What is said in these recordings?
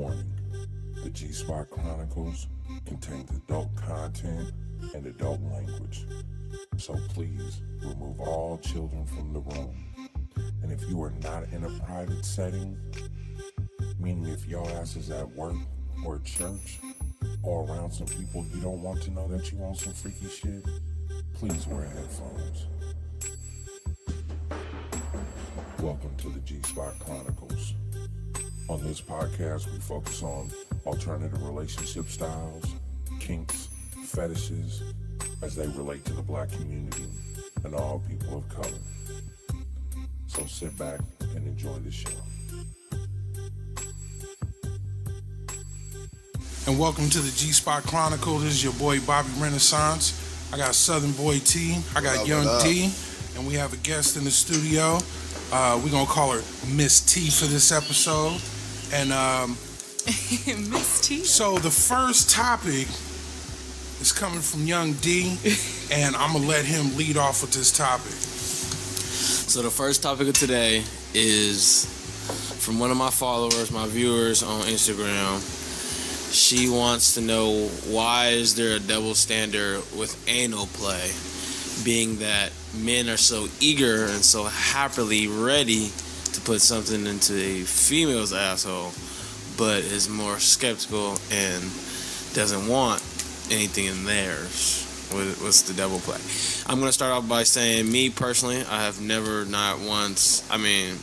Warning, the G Spot Chronicles contains adult content and adult language. So please remove all children from the room. And if you are not in a private setting, meaning if your ass is at work or at church or around some people you don't want to know that you want some freaky shit, please wear headphones. Welcome to the G Spot Chronicles. On this podcast, we focus on alternative relationship styles, kinks, fetishes, as they relate to the Black community and all people of color. So sit back and enjoy the show. And welcome to the G Spot Chronicles. This is your boy Bobby Renaissance. I got Southern Boy T. I got Young D. And we have a guest in the studio. We're going to call her Miss T for this episode. And Miss T. So the first topic is coming from Young D. And I'm going to let him lead off with this topic. So the first topic of today is from one of my followers, my viewers on Instagram. She wants to know, why is there a double standard with anal play, being that men are so eager and so happily ready to put something into a female's asshole, but is more skeptical and doesn't want anything in theirs. What's the double play? I'm going to start off by saying, me personally, I have never, not once, I mean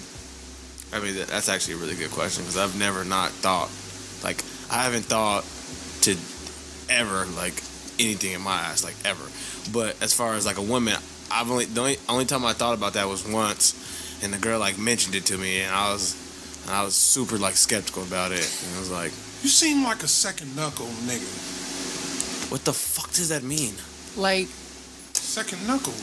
that's actually a really good question, because I've never not thought, like, I haven't thought to ever, like, anything in my ass, like, ever. But as far as, like, a woman, the only time I thought about that was once, and the girl, like, mentioned it to me, and I was super, like, skeptical about it. And I was like, You seem like a second knuckle nigga. what the fuck does that mean? Like, Second knuckle.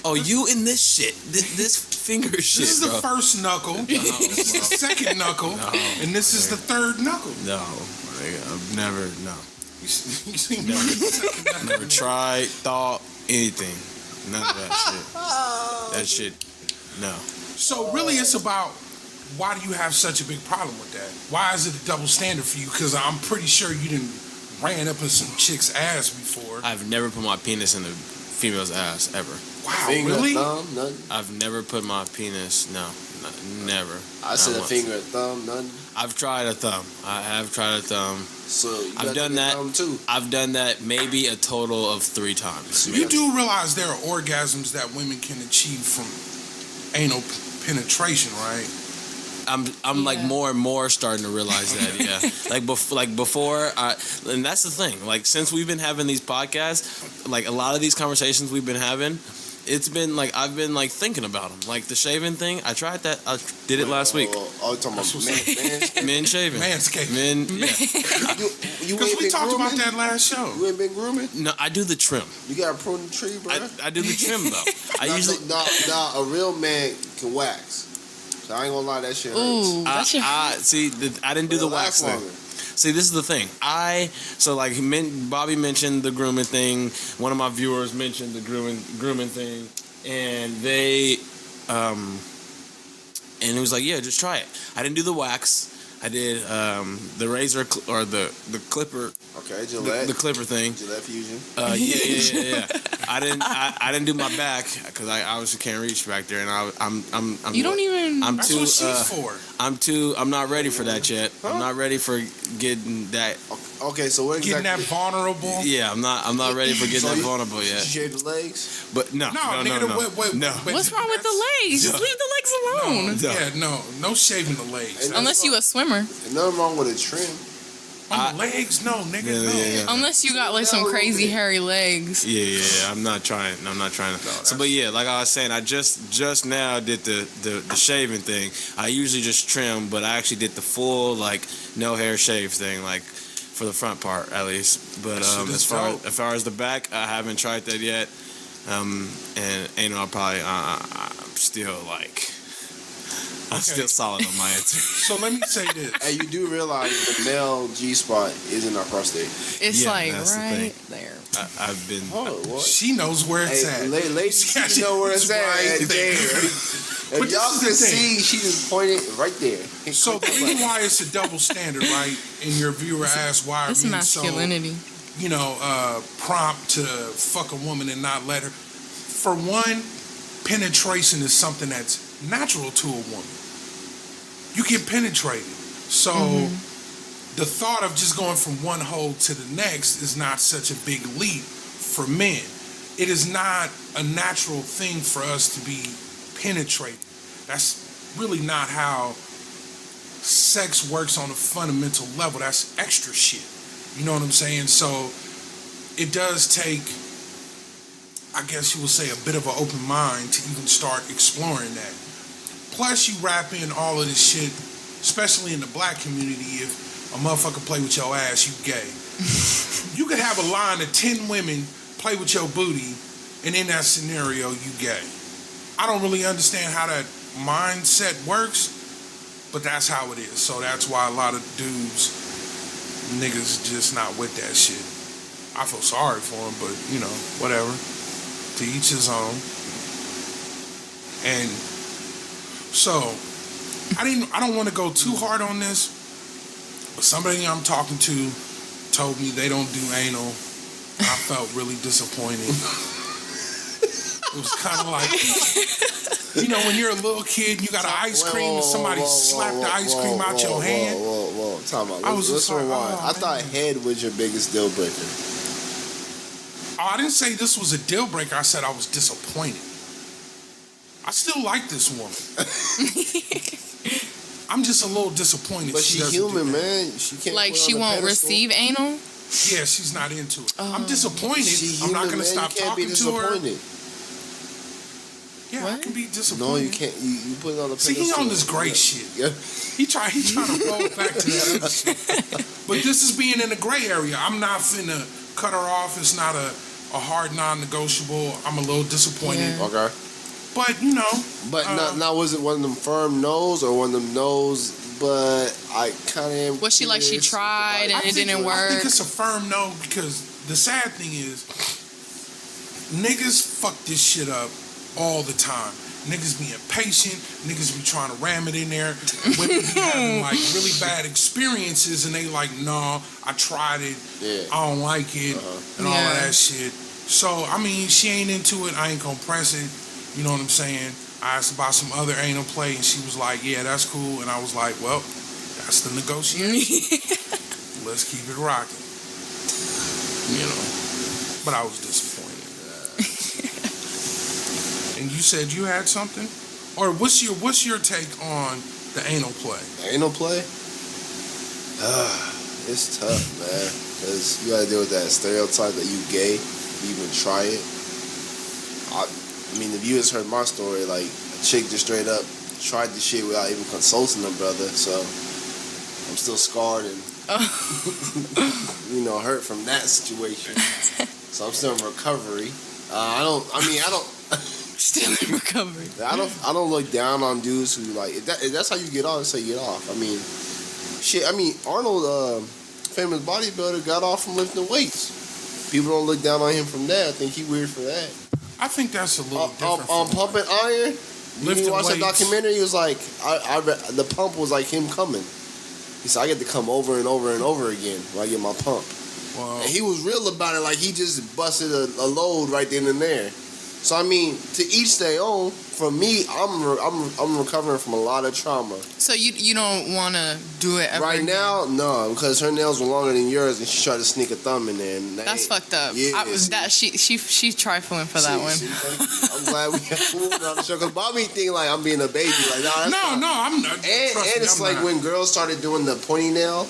Oh, you in this shit. This finger shit, This is the first knuckle. This is the second knuckle. And this is the third knuckle. No, I've never, no. You seem like a second knuckle. Never tried, thought, anything. None of that shit. That shit, no. So really it's about, why do you have such a big problem with that? Why is it a double standard for you? Because I'm pretty sure you didn't ran up in some chick's ass before. I've never put my penis in a female's ass, ever. Wow, Finger, really? thumb, nothing. I've never put my penis, never. I said a once. finger, a thumb, nothing. I've tried a thumb. I have tried a thumb. So you I've done that. Thumb too. I've done that maybe a total of 3 times. You do realize there are orgasms that women can achieve from anal penetration, right? I'm like more and more starting to realize that, yeah. before, and that's the thing. Like, since we've been having these podcasts, like, a lot of these conversations we've been having, it's been like, I've been like thinking about them. Like the shaving thing, I tried that. I did it last week. Oh, talking about Men shaving. Manscaping. Men. Yeah. You Because ain't we been talked grooming? about that last show. You ain't been grooming? No, I do the trim. You got to prune the tree, bro. I do the trim though. I usually. a real man can wax. So I ain't gonna lie, that shit hurts. ooh, that's your... I didn't do the wax thing. See, this is the thing. Bobby mentioned the grooming thing. One of my viewers mentioned the grooming thing, and they, and it was like, yeah, just try it. I didn't do the wax. I did the razor or the clipper. Okay, Gillette. The clipper thing. Gillette Fusion. Yeah. I didn't do my back because I obviously can't reach back there, and I'm. You don't even... I'm That's too. what she's for. I'm not ready for that yet. I'm not ready for getting that. Okay, so what exactly? Getting that vulnerable. Yeah, I'm not ready for getting that vulnerable You yet. shave the legs? But no. Wait. No. What's wrong with the legs? Just leave the legs alone. No shaving the legs. Unless you a swimmer. Ain't nothing wrong with a trim. On the legs, no, nigga, no. Yeah. Unless you got like some crazy hairy legs. Yeah. I'm not trying. So, but yeah, like I was saying, I just now did the shaving thing. I usually just trim, but I actually did the full, like, no hair shave thing, like, for the front part at least. But as far as the back, I haven't tried that yet. And I'll probably I'm still like. I'm still solid on my answer. So let me say this. Hey, you do realize the male G spot isn't our prostate. It's like that's the right thing. there. I've been. Oh, what? She knows where it's Hey, at. ladies, you know where it's at. Right Right there. there. But If y'all this can is the thing. see, she just pointed right there. So the reason why it's a double standard, right? And your viewer asked why are It's men so, masculinity. prompt to fuck a woman and not let her. For one, penetration is something that's natural to a woman. You get penetrated. So the thought of just going from one hole to the next is not such a big leap for men. It is not a natural thing for us to be penetrated. That's really not how sex works on a fundamental level. That's extra shit. You know what I'm saying? So it does take, I guess you would say, a bit of an open mind to even start exploring that. Plus, you wrap in all of this shit, especially in the black community. If a motherfucker play with your ass, you gay. You could have a line of 10 women play with your booty, and in that scenario, you gay. I don't really understand how that mindset works, but that's how it is. So that's why a lot of dudes, niggas, just not with that shit. I feel sorry for them, but whatever. To each his own. And so I don't want to go too hard on this, but somebody I'm talking to told me they don't do anal. I felt really disappointed. It was kind of like, when you're a little kid, you got an ice cream and somebody slapped the ice cream out your hand. Whoa. Talk about. I was Let's just like, rewind. oh, I thought head was your biggest deal breaker. Oh, I didn't say this was a deal breaker. I said I was disappointed. I still like this woman. I'm just a little disappointed. But she's human, man. She can't. Like put she on a won't pedestal. receive anal. Yeah, she's not into it. I'm disappointed. She I'm not human, going to man. stop You can't talking be to her. disappointed. Yeah, I What? can be disappointed. No, you can't. You put it on the See, pedestal. he on this great shit. Yeah. He trying to roll back to that other shit. But this is being in the gray area. I'm not finna cut her off. It's not a hard non-negotiable. I'm a little disappointed. Yeah. Okay. But, But now was it one of them firm no's or one of them no's? But I kind of am. Was she like she curious tried about and it didn't I think work? it's a firm no because the sad thing is niggas fuck this shit up all the time. Niggas be impatient. Niggas be trying to ram it in there. Women be having like really bad experiences and they like, no, I tried it. Yeah. I don't like it and all of Yeah. that shit. So, I mean, she ain't into it. I ain't gonna press it. You know what I'm saying? I asked about some other anal play and she was like, yeah, that's cool. And I was like, well, that's the negotiation. Let's keep it rocking. But I was disappointed. And you said you had something? Or what's your take on the anal play? Anal play? It's tough, man. Because you got to deal with that stereotype that you gay. You even try it. I mean, the viewers heard my story. Like, a chick just straight up tried the shit without even consulting her brother. So, I'm still scarred and, hurt from that situation. So, I'm still in recovery. I don't. Still in recovery. I don't look down on dudes who like if that's how you get off. That's how you get off. I mean, shit. I mean, Arnold, famous bodybuilder, got off from lifting weights. People don't look down on him from that. I think he weird for that. I think that's a little different. On Pumping Iron, Lifting you watch that weights. documentary. He was like, the pump was like him coming. He said, I get to come over and over and over again when I get my pump. Well, And he was real about it, like he just busted a load right then and there. So I mean, to each their own. For me, I'm recovering from a lot of trauma. So you don't want to do it ever Right again? now, no, because her nails were longer than yours, and she tried to sneak a thumb in there. And That's fucked up. Yeah, She trifling for that one. I'm glad we have food on the show because Bobby think like I'm being a baby. Like, nah, that's not. no, I'm not. And trust me, it's I'm like not. when girls started doing the pointy nail,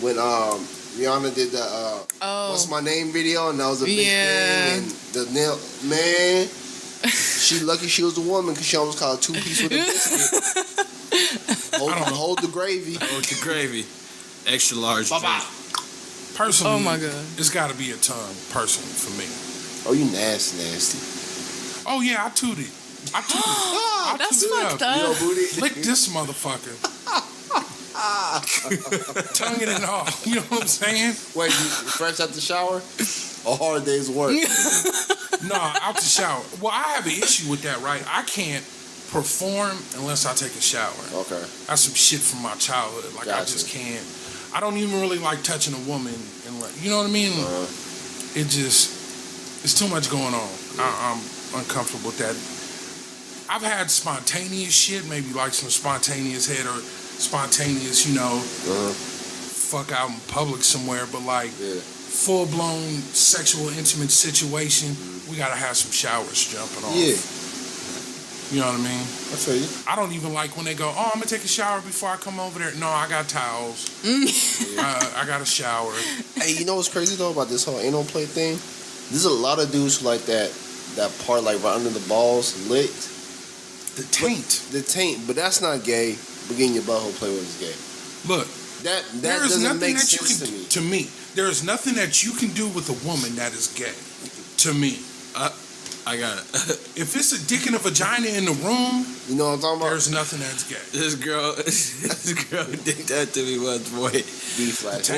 when Rihanna did the Oh. What's My Name video, and that was a big Yeah. thing. And the nail, man. She lucky she was a woman because she almost caught a 2-piece with a biscuit. Hold the gravy. Hold the gravy. Extra large. Bye-bye. Personally, Oh my God. it's got to be a tongue, personally, for me. Oh, you nasty. Oh, yeah, I tooted. I That's tooted fucked You know, up. booty. Lick this motherfucker. Tongue it off. You know what I'm saying? Wait, you fresh out the shower? A hard day's work. No, out the shower. Well, I have an issue with that, right? I can't perform unless I take a shower. Okay. That's some shit from my childhood. Like, I Gotcha. just can't. I don't even really like touching a woman. And like, you know what I mean? It just, it's too much going on. I'm uncomfortable with that. I've had spontaneous shit, maybe like some spontaneous head or spontaneous, fuck out in public somewhere, but like full-blown sexual intimate situation, we gotta have some showers jumping off. Yeah. You know what I mean? I feel you. I don't even like when they go, oh, I'm gonna take a shower before I come over there. No, I got towels. I got a shower. Hey, you know what's crazy though about this whole anal play thing? There's a lot of dudes who like that part like right under the balls licked. The taint. The taint, but that's not gay. But getting your butthole played with is gay. Look, That there is doesn't nothing make that you sense can to me. to me. There is nothing that you can do with a woman that is gay. To me, I got it. if it's a dick and a vagina in the room, You know what I'm talking about? there's nothing that's gay. This girl did that to me once, boy. B-flash.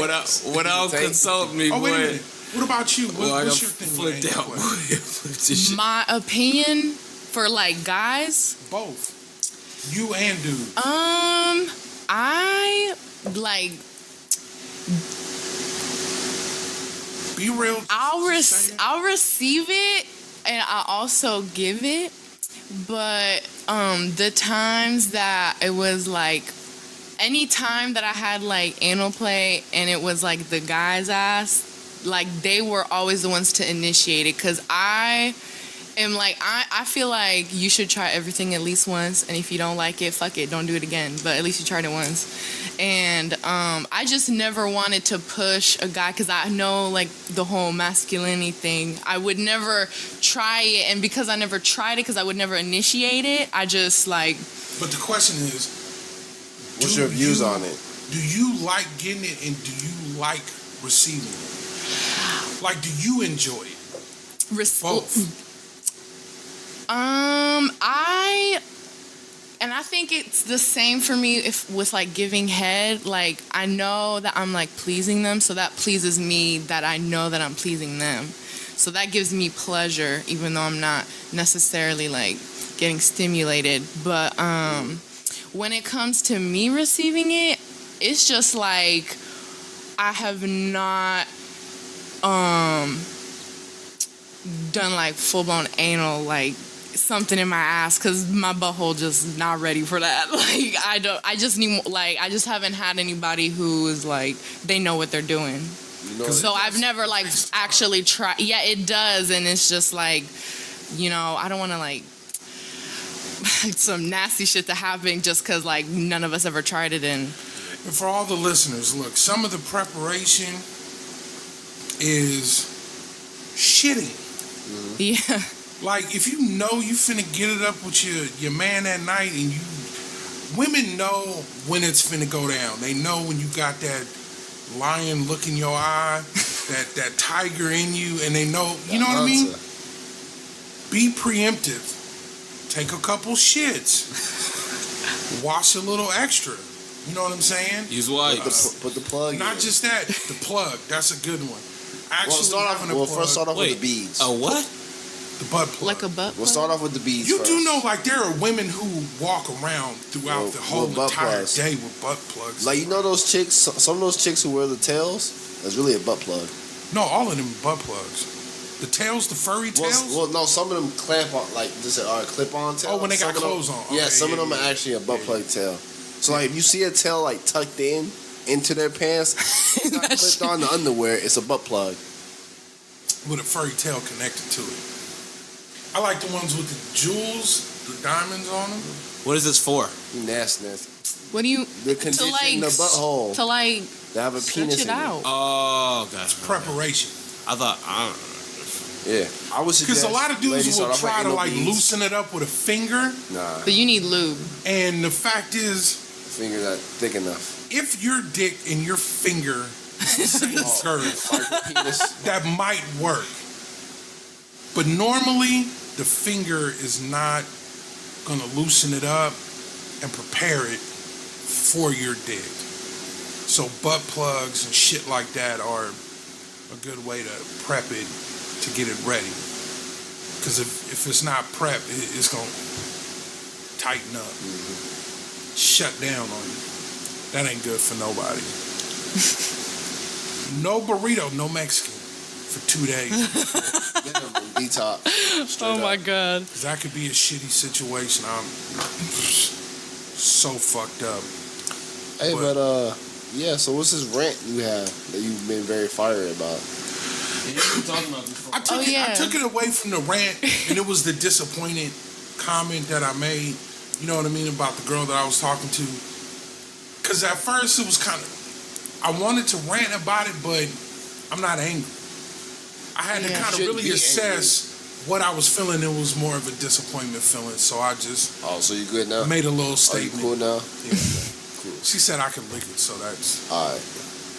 Without Tank. consult me, Oh, boy. wait a minute. What about you? Well, I What's got your thing? flipped with out, anal boy. play? Flipped this shit. My opinion for like guys, Both. You and dude. I like Be real. I'll Say it. I'll receive it and I also give it, but the times that it was like any time that I had like anal play and it was like the guy's ass, like they were always the ones to initiate it, because I am like I feel like you should try everything at least once, and if you don't like it, fuck it, don't do it again, but at least you tried it once. And I just never wanted to push a guy because I know like the whole masculinity thing. I would never try it, and because I never tried it, because I would never initiate it, I just like. But the question is, What's do your views you- on it? Do you like getting it and do you like receiving it? Like, do you enjoy it? Both. I think it's the same for me if with like giving head. Like I know that I'm like pleasing them, so that pleases me that I know that I'm pleasing them. So that gives me pleasure, even though I'm not necessarily like getting stimulated. But when it comes to me receiving it, it's just like I have not done like full blown anal, like something in my ass, because my butthole just not ready for that. Like I just need, like I just haven't had anybody who is like they know what they're doing. You know, So I've never like actually tried. Yeah, it does, and it's just like, I don't want to like some nasty shit to happen just because like none of us ever tried it. And for all the listeners, look, some of the preparation is shitty. yeah, Like, if you know you finna get it up with your man at night, and women know when it's finna go down. They know when you got that lion look in your eye, that tiger in you, and they know, you know what I mean? Be preemptive. Take a couple shits. Wash a little extra. You know what I'm saying? Use white. put the plug in. Not just that, the plug. That's a good one. Actually, having a plug, First start off Wait, with the beads. a what? the butt plug. like a butt. We'll plug? start off with the beads You first. do know, like, there are women who walk around throughout With the whole butt entire plugs. day with butt plugs. Like, you know those chicks, some of those chicks who wear the tails, that's really a butt plug. No, all of them butt plugs. The tails, the furry tails. Well, no, some of them clamp on, like, just clip-on tails. Oh, when they got Some of them- clothes on. Yeah, Okay, some of yeah, them yeah. are actually a butt plug tail. So, like, if you see a tail, like, tucked into their pants, it's not That clipped shit. on the underwear, it's a butt plug. With a furry tail connected to it. I like the ones with the jewels, the diamonds on them. What is this for? You nasty. What do you The to condition like the butthole. to like They have a stretch penis it in it. out? Oh, okay. Preparation. I thought, Yeah, I would Because suggest a lot of dudes ladies will start off with try to, anal like, beads. loosen it up with a finger. Nah, But you need lube. And the fact is, finger not thick enough. if your dick and your finger is the same curve, Penis. that might work. But normally, the finger is not going to loosen it up and prepare it for your dick. So butt plugs and shit like that are a good way to prep it to get it ready. Because if it's not prepped, it's going to tighten up, shut down on you. That ain't good for nobody. No burrito, no Mexican for 2 days. Detox. Oh my God. Cause that could be a shitty situation. I'm so fucked up. Hey, but yeah. So what's this rant you have that you've been very fiery about? Yeah, you've been talking about this for I took it away from the rant, and it was the disappointed comment that I made. You know what I mean, about the girl that I was talking to. Cause at first it was kind of, I wanted to rant about it, but I'm not angry. I had to kind of really assess what I was feeling. It was more of a disappointment feeling, so I just So you good now? made a little Are you statement. cool now? Yeah. Cool. She said I could lick it, so that's Alright.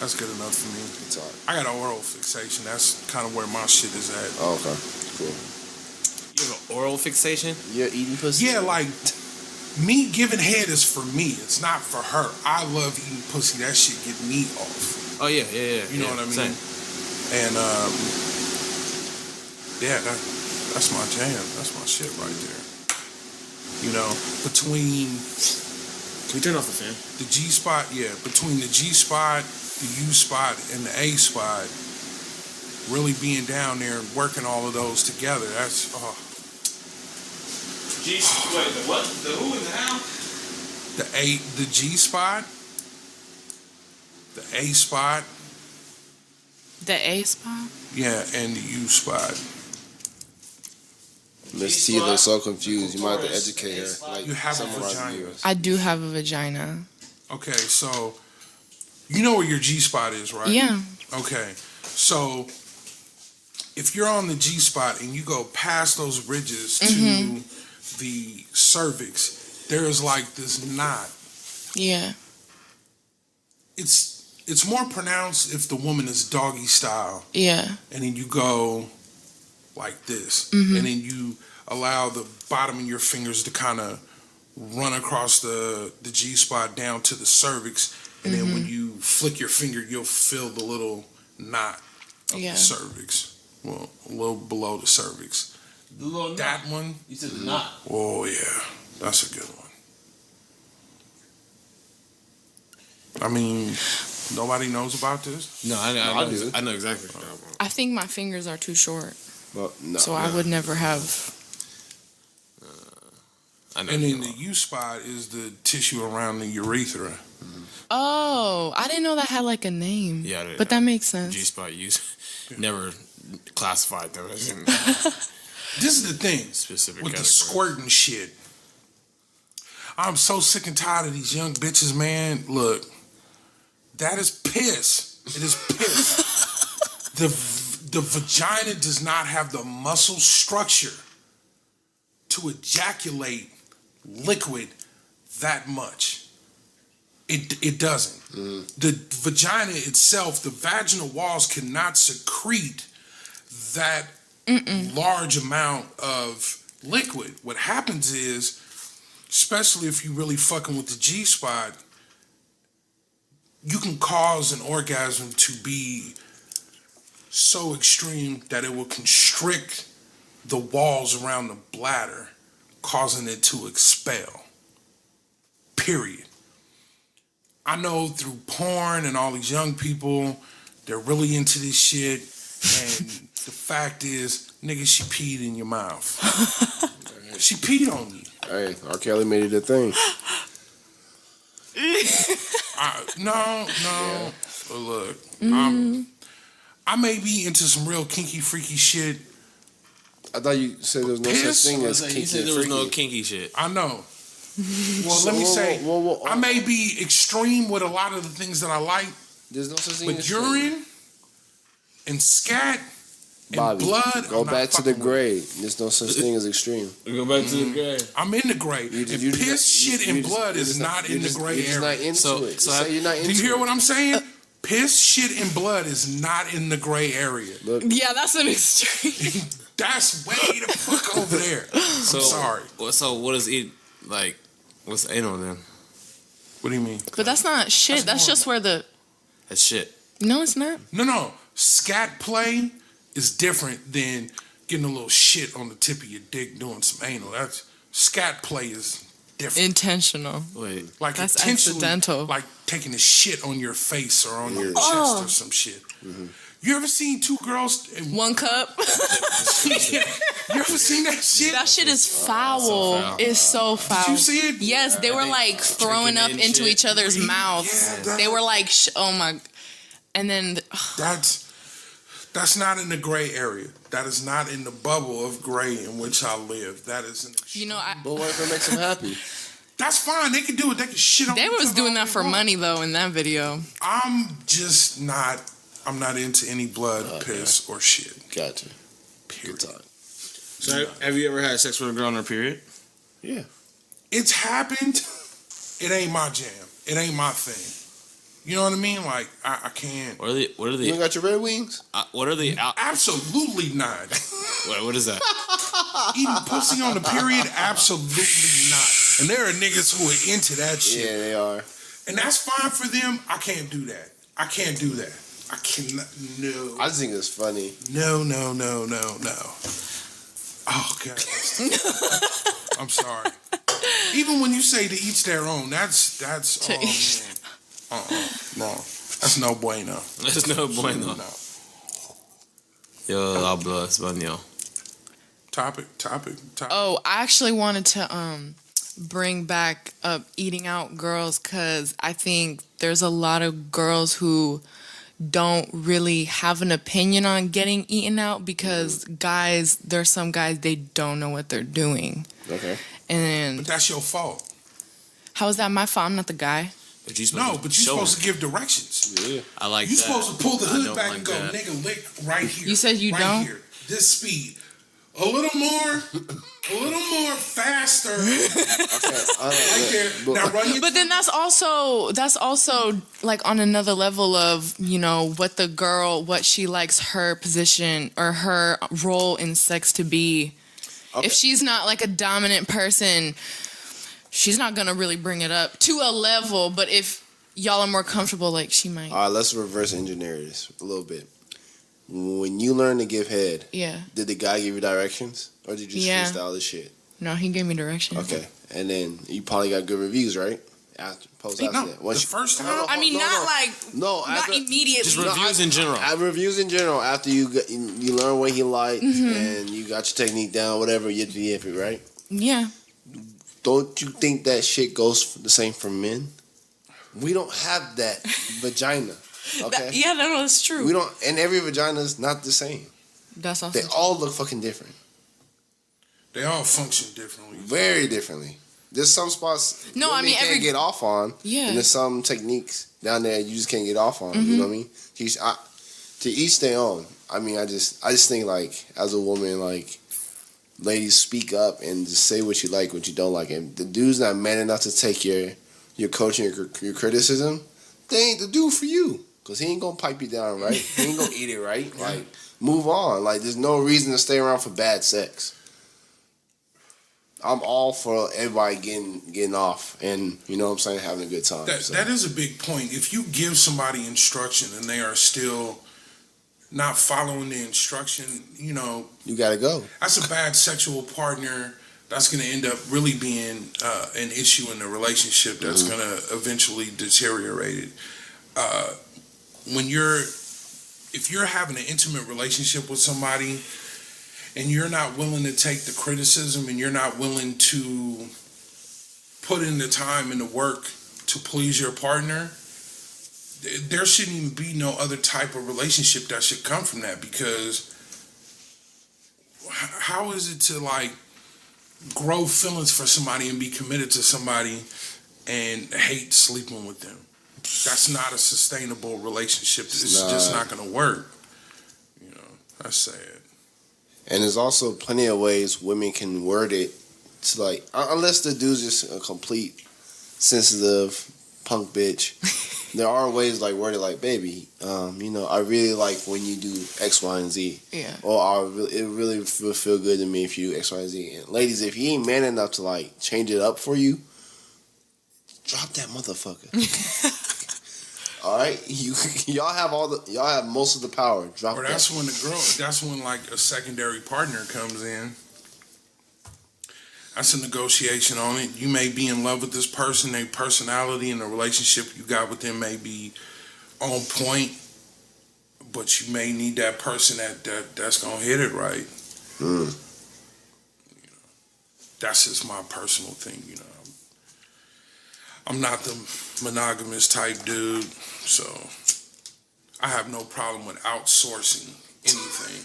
that's good enough for me. Good talk. I got an oral fixation. That's kind of where my shit is at. Oh, okay. Cool. You have an oral fixation? You're eating pussy? Yeah, like me giving head is for me. It's not for her. I love eating pussy. That shit get me off. Oh yeah. You know what I mean? Same. And yeah, that's my jam. That's my shit right there. You know, between Can we turn off the fan? the G spot, between the G spot, the U spot, and the A spot, really being down there and working all of those together. That's Wait, the what? The who and the how? the G spot, the A spot, The A spot? and the U spot. Miss T looks so confused. You might have to educate her. Like You have a some of our vagina. viewers. I do have a vagina. Okay, so you know where your G spot is, right? Yeah. Okay, so if you're on the G spot and you go past those ridges to the cervix, there is like this knot. Yeah. It's more pronounced if the woman is doggy style, Yeah. and then you go like this, and then you allow the bottom of your fingers to kind of run across the G spot down to the cervix, and then when you flick your finger, you'll feel the little knot of the cervix. Well, a little below the cervix. The little That one, You said the knot. oh yeah, that's a good one. I mean, nobody knows about this. No, I do. I know exactly. I think my fingers are too short. Well, no. So I would never have. I know. And then the U spot is the tissue around the urethra. Oh, I didn't know that had like a name. Yeah, but that makes sense. G spot use never classified them as in This is the thing specific with the category. squirting shit. I'm so sick and tired of these young bitches, man. Look, that is piss. It is piss. The vagina does not have the muscle structure to ejaculate liquid that much. It doesn't. The vagina itself, the vaginal walls cannot secrete that large amount of liquid. What happens is, especially if you really fucking with the G spot, you can cause an orgasm to be so extreme that it will constrict the walls around the bladder, causing it to expel. Period. I know through porn and all these young people, they're really into this shit, and the fact is, nigga, she peed in your mouth. She peed on you. Hey, R. Kelly made it a thing. No. Look, I may be into some real kinky, freaky shit. I thought you said there was no Piss? such thing as You kinky said and there was no freaky. kinky shit. I know. Well, So, let me say, whoa. I may be extreme with a lot of the things that I like, There's no such thing but as urine and scat and Bobby, blood. go I'm not back to the fucking with. grade. There's no such thing as extreme. We go back to the game. I'm in the gray. You And just- you piss, just- shit, you and just- blood you is just not in the gray You're just area. not into So- it. so Just say you're not Do into you hear it. what I'm saying? Piss, shit, and blood is not in the gray area. Look, Yeah, that's an extreme. That's way the fuck over there. I'm sorry. So what is it like? What's anal then? What do you mean? But that's not shit. That's just where the. That's shit. No, it's not. No. Scat play is different than getting a little shit on the tip of your dick doing some anal. That's scat play is different. Intentional. Wait. Like That's intentionally, accidental. like taking a shit on your face or on your chest or some shit. You ever seen two girls? One cup. You ever seen that shit? That shit is foul. so foul. It's so foul. Did you see it? Yes, they were like throwing up drinking and into shit. each other's mouths. Yeah, They were like, oh my. And then, That's not in the gray area. That is not in the bubble of gray in which I live. That is an you know, But what if it makes them happy? That's fine. They can do it. They can shit on they each was other doing all that they for want. money though in that video. I'm just not. I'm not into any blood, piss, or shit. Gotcha. Period. Good time. So have you ever had sex with a girl on her period? Yeah. It's happened. It ain't my jam. It ain't my thing. You know what I mean? Like I can't. What are the You ain't got your Red Wings? what are the Absolutely not. wait, what is that? Eating pussy on the period? Absolutely not. And there are niggas who are into that shit. Yeah, they are. And that's fine for them. I can't do that. I can't do that. I cannot. No. I just think it's funny. No. Oh, God. I'm sorry. Even when you say to each their own, that's oh, man. No. That's no bueno. There's no bueno. No. Yo hablo español. Topic. Oh, I actually wanted to bring back up eating out girls because I think there's a lot of girls who don't really have an opinion on getting eaten out because there's some guys, they don't know what they're doing. Okay. And But that's your fault. how is that my fault? I'm not the guy. But you're No, but you're supposed to give directions. Yeah. I like You're that. supposed to pull the I hood don't back like and go, that. nigga, lick right here. You said you right don't? Here, this speed. A little more faster. Right there. Now run your But then that's also like on another level of, you know, what she likes her position or her role in sex to be. Okay. If she's not like a dominant person, she's not gonna really bring it up to a level. But if y'all are more comfortable, like she might. All right, let's reverse engineer this a little bit. When you learn to give head, Yeah. did the guy give you directions? Or did you just Yeah. freestyle this shit? No, he gave me directions. Okay. And then you probably got good reviews, right? After No, that. the first time. I mean, not after, immediately. Just reviews in general. Reviews in general. After you learn what he liked Mm-hmm. and you got your technique down, whatever, yippee, right? Yeah. Don't you think that shit goes the same for men? We don't have that vagina. Okay. No, that's true. We don't, and every vagina is not the same. That's also They all look fucking different, They all function differently. very differently. There's some spots No, I women mean, can't get off on. Yeah. And there's some techniques down there you just can't get off on. You know what I mean? To each their own. I mean, I just think like as a woman, like ladies speak up and just say what you like, what you don't like. And the dude's not man enough to take your coaching, your criticism. They ain't the dude for you. Because he ain't going to pipe you down right. He ain't going to eat it right. Like, move on. Like, there's no reason to stay around for bad sex. I'm all for everybody getting off and, you know what I'm saying, having a good time. That is a big point. If you give somebody instruction and they are still not following the instruction, you know, you got to go. that's a bad sexual partner. That's going to end up really being an issue in the relationship that's going to eventually deteriorate it. If you're having an intimate relationship with somebody and you're not willing to take the criticism and you're not willing to put in the time and the work to please your partner, there shouldn't even be no other type of relationship that should come from that, because how is it to like grow feelings for somebody and be committed to somebody and hate sleeping with them? That's not a sustainable relationship. It's just not going to work. You know, that's sad. And there's also plenty of ways women can word it to like, unless the dude's just a complete sensitive punk bitch. There are ways like word it like, baby, you know, I really like when you do X, Y, and Z. Yeah. Or it really will feel good to me if you do X, Y, and Z. And ladies, if he ain't man enough to like change it up for you, drop that motherfucker. All right, y'all have most of the power. Drop Or that. that's when like a secondary partner comes in. That's a negotiation on it. You may be in love with this person, their personality and the relationship you got with them may be on point, but you may need that person that's gonna hit it right. That's just my personal thing, I'm not the monogamous type dude, so I have no problem with outsourcing anything.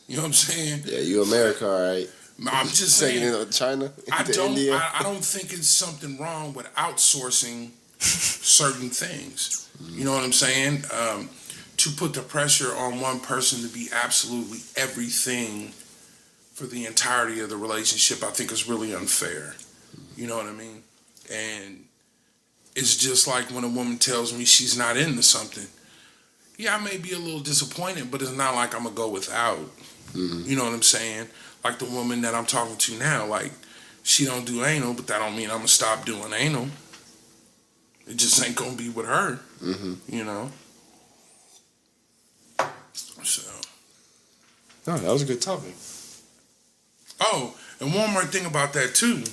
You know what I'm saying? Yeah, you America, all right. I'm just saying. China, India. I don't think it's something wrong with outsourcing certain things. You know what I'm saying? To put the pressure on one person to be absolutely everything for the entirety of the relationship, I think is really unfair. You know what I mean? And it's just like when a woman tells me she's not into something. Yeah, I may be a little disappointed, but it's not like I'm going to go without. You know what I'm saying? Like the woman that I'm talking to now, like, she don't do anal, but that don't mean I'm going to stop doing anal. It just ain't going to be with her, you know? So. No, that was a good topic. Oh, and one more thing about that, too.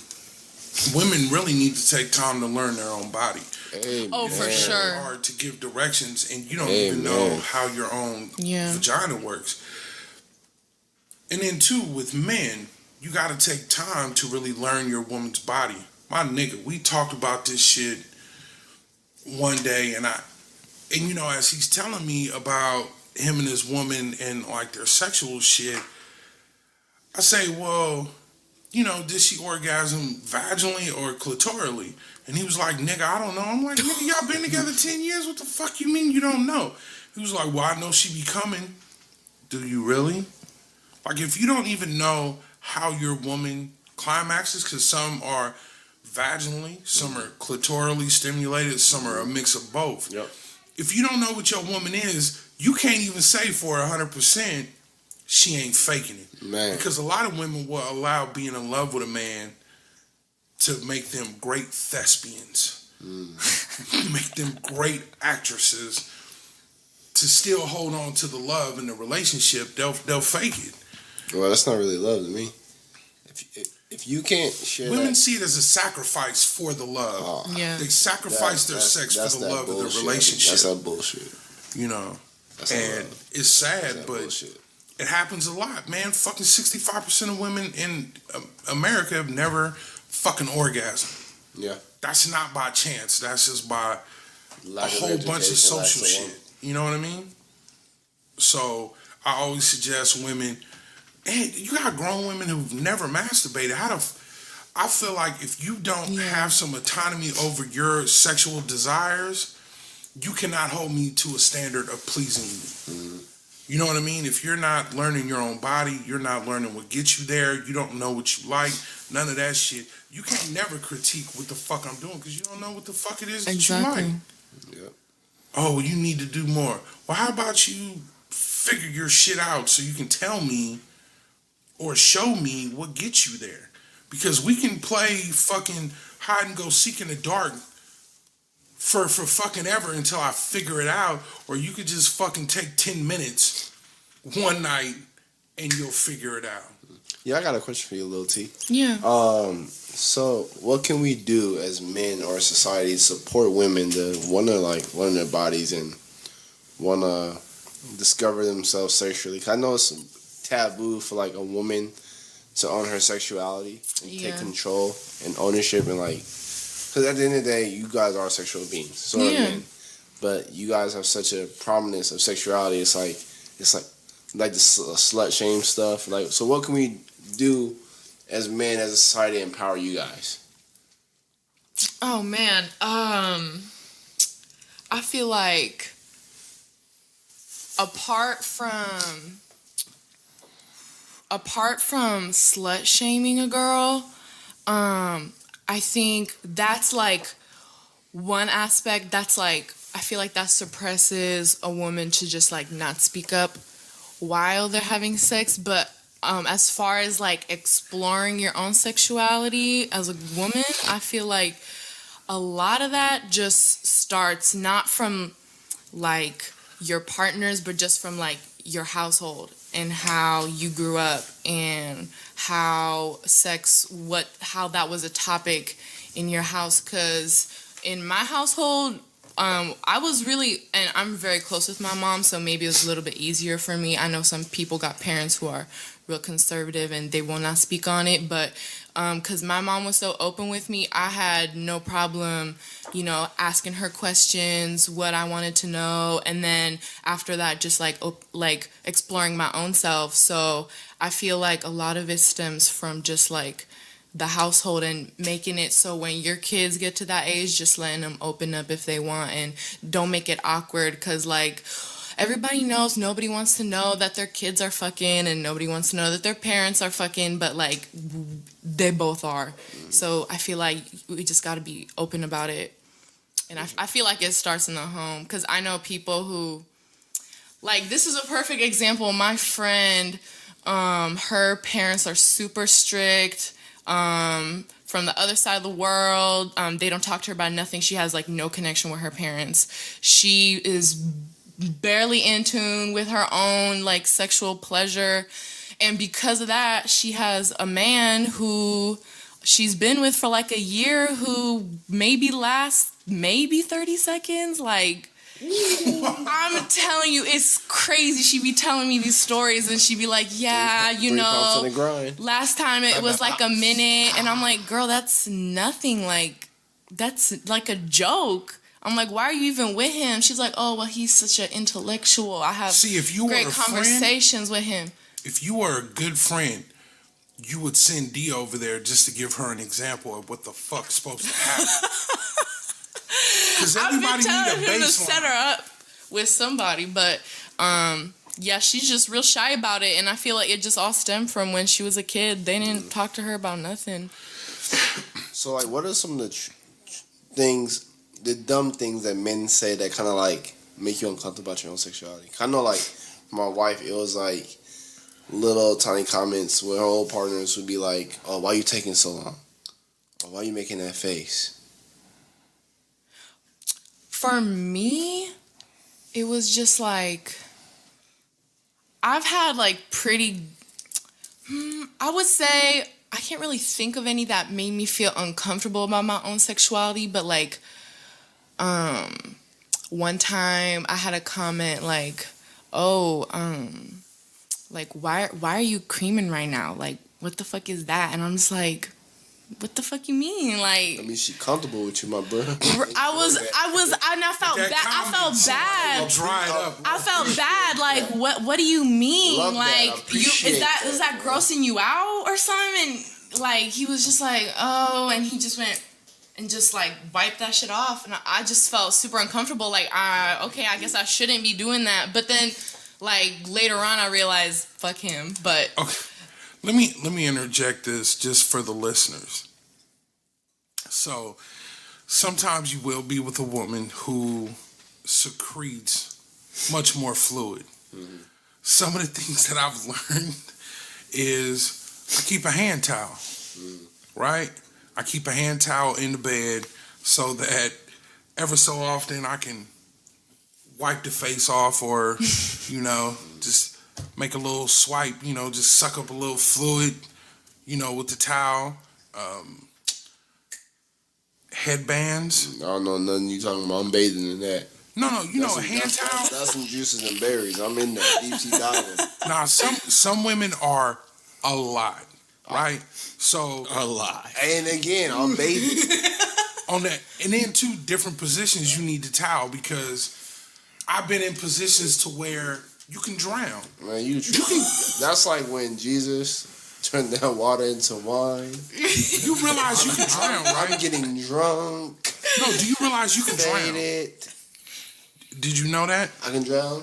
Women really need to take time to learn their own body. Amen. Oh, for sure. Or to give directions, and you don't even know how your own vagina works. And then too, with men, you got to take time to really learn your woman's body. My nigga, we talked about this shit one day, and as he's telling me about him and his woman and like their sexual shit, I say, well, did she orgasm vaginally or clitorally? And he was like, nigga, I don't know. I'm like, nigga, y'all been together 10 years? What the fuck you mean you don't know? He was like, well, I know she be coming. Do you really? Like, if you don't even know how your woman climaxes, because some are vaginally, some are clitorally stimulated, some are a mix of both. Yep. If you don't know what your woman is, you can't even say for 100% she ain't faking it. Man. Because a lot of women will allow being in love with a man to make them great thespians, make them great actresses. To still hold on to the love in the relationship, they'll fake it. Well, that's not really love to me. If you can't share Women see it as a sacrifice for the love. They sacrifice their sex for the love of the relationship. That's that bullshit. And it's sad, but it happens a lot, man. Fucking 65% of women in America have never fucking orgasmed. Yeah. That's not by chance. That's just by a whole bunch of social shit. You know what I mean? So I always suggest women, hey, you got grown women who've never masturbated. I feel like if you don't have some autonomy over your sexual desires, you cannot hold me to a standard of pleasing you. You know what I mean? If you're not learning your own body, you're not learning what gets you there, you don't know what you like, none of that shit, you can never critique what the fuck I'm doing because you don't know what the fuck it is that you like. Yep. Oh, you need to do more. Well, how about you figure your shit out so you can tell me or show me what gets you there? Because we can play fucking hide and go seek in the dark for fucking ever until I figure it out. Or you could just fucking take 10 minutes one night and you'll figure it out. Yeah, I got a question for you, Lil T. Yeah. So what can we do as men or society to support women to want to learn their bodies and want to discover themselves sexually? 'Cause I know it's taboo for like a woman to own her sexuality and take control and ownership and because at the end of the day, you guys are sexual beings, so are men. But you guys have such a prominence of sexuality. It's like the slut shame stuff. So what can we do as men, as a society, to empower you guys? Oh man, I feel like apart from slut shaming a girl, I think that's like one aspect that's like, I feel like that suppresses a woman to just like not speak up while they're having sex. But as far as like exploring your own sexuality as a woman, I feel like a lot of that just starts not from like your partners, but just from like your household. and how you grew up and how how that was a topic in your house. Because in my household, I was really, and I'm very close with my mom, so maybe it was a little bit easier for me. I know some people got parents who are real conservative and they will not speak on it, but because my mom was so open with me, I had no problem, asking her questions, what I wanted to know, and then after that, just like exploring my own self. So I feel like a lot of it stems from just like the household and making it so when your kids get to that age, just letting them open up if they want, and don't make it awkward, because like everybody knows nobody wants to know that their kids are fucking, and nobody wants to know that their parents are fucking, but like they both are. So I feel like we just got to be open about it. And I feel like it starts in the home, because I know people who, like, this is a perfect example. My friend, her parents are super strict, from the other side of the world. They don't talk to her about nothing. She has like no connection with her parents. She is barely in tune with her own like sexual pleasure, and because of that, she has a man who she's been with for like a year who maybe lasts 30 seconds. Like, I'm telling you, it's crazy. She'd be telling me these stories, and she'd be like, yeah, Three pumps in the grind. last time it was like a minute. And I'm like, girl, that's nothing. Like, that's like a joke. I'm like, why are you even with him? She's like, oh, well, he's such an intellectual. I have if you great were a conversations with him. If you were a good friend, you would send D over there just to give her an example of what the fuck's supposed to happen. Because everybody need a baseline. To set her up with somebody, but yeah, she's just real shy about it, and I feel like it just all stemmed from when she was a kid. They didn't talk to her about nothing. So, like, what are some of the things, the dumb things that men say that kind of like make you uncomfortable about your own sexuality? I know, like, my wife, it was like little tiny comments where her old partners would be like, "Oh, why are you taking so long? Or why are you making that face?" For me, it was just like, I've had like I would say, I can't really think of any that made me feel uncomfortable about my own sexuality, but like, one time I had a comment like, oh, like, why are you creaming right now? Like, what the fuck is that? And I'm just like, what the fuck you mean? Like, I mean, she comfortable with you, my bro. I felt bad. I felt bad. Dried up. I felt bad. Like, what do you mean? Love like, that. is that grossing you out or something? And like, he was just like, oh, and he just went and just like wiped that shit off, and I just felt super uncomfortable. Like, okay, I guess I shouldn't be doing that. But then, like, later on, I realized, fuck him. But okay. Let me interject this just for the listeners. So, sometimes you will be with a woman who secretes much more fluid. Mm-hmm. Some of the things that I've learned is I keep a hand towel, right? I keep a hand towel in the bed so that ever so often I can wipe the face off, or, just make a little swipe, just suck up a little fluid, with the towel. Headbands. I don't know nothing you talking about. I'm bathing in that. No, a hand towel. That's some juices and berries. I'm in there. Deep sea diving. Nah, some women are a lot, right? So A lot. And again, I'm bathing. on that, and then two different positions you need the towel, because I've been in positions to where you can drown. Man, that's like when Jesus turned that water into wine. You realize you can drown, right? I'm getting drunk. No, do you realize you can drown? Did you know that? I can drown.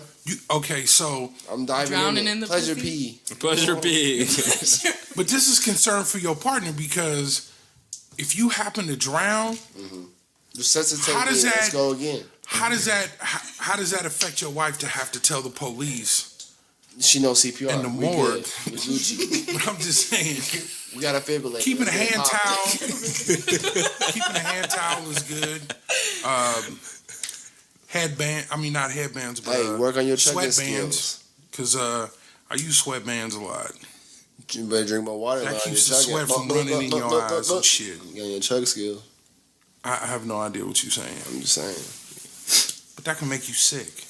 Okay, so I'm diving drowning in the pleasure pussy? pee. Pleasure pee. But this is concern for your partner, because if you happen to drown, Resuscitate how does me. that? Let's go again. How does that affect your wife to have to tell the police? She knows CPR. In the We morgue. good. We Gucci. But I'm just saying, We got a fibrillator. keeping a Let's get hand popped. towel, keeping a hand towel is good. Headband, I mean not headbands, but Hey, work on your chugging sweatbands. skills. Because I use sweatbands a lot. You better drink more water. That on keeps the your sweat from running in your eyes and shit. You got your chug skill. I have no idea what you're saying. I'm just saying. But that can make you sick.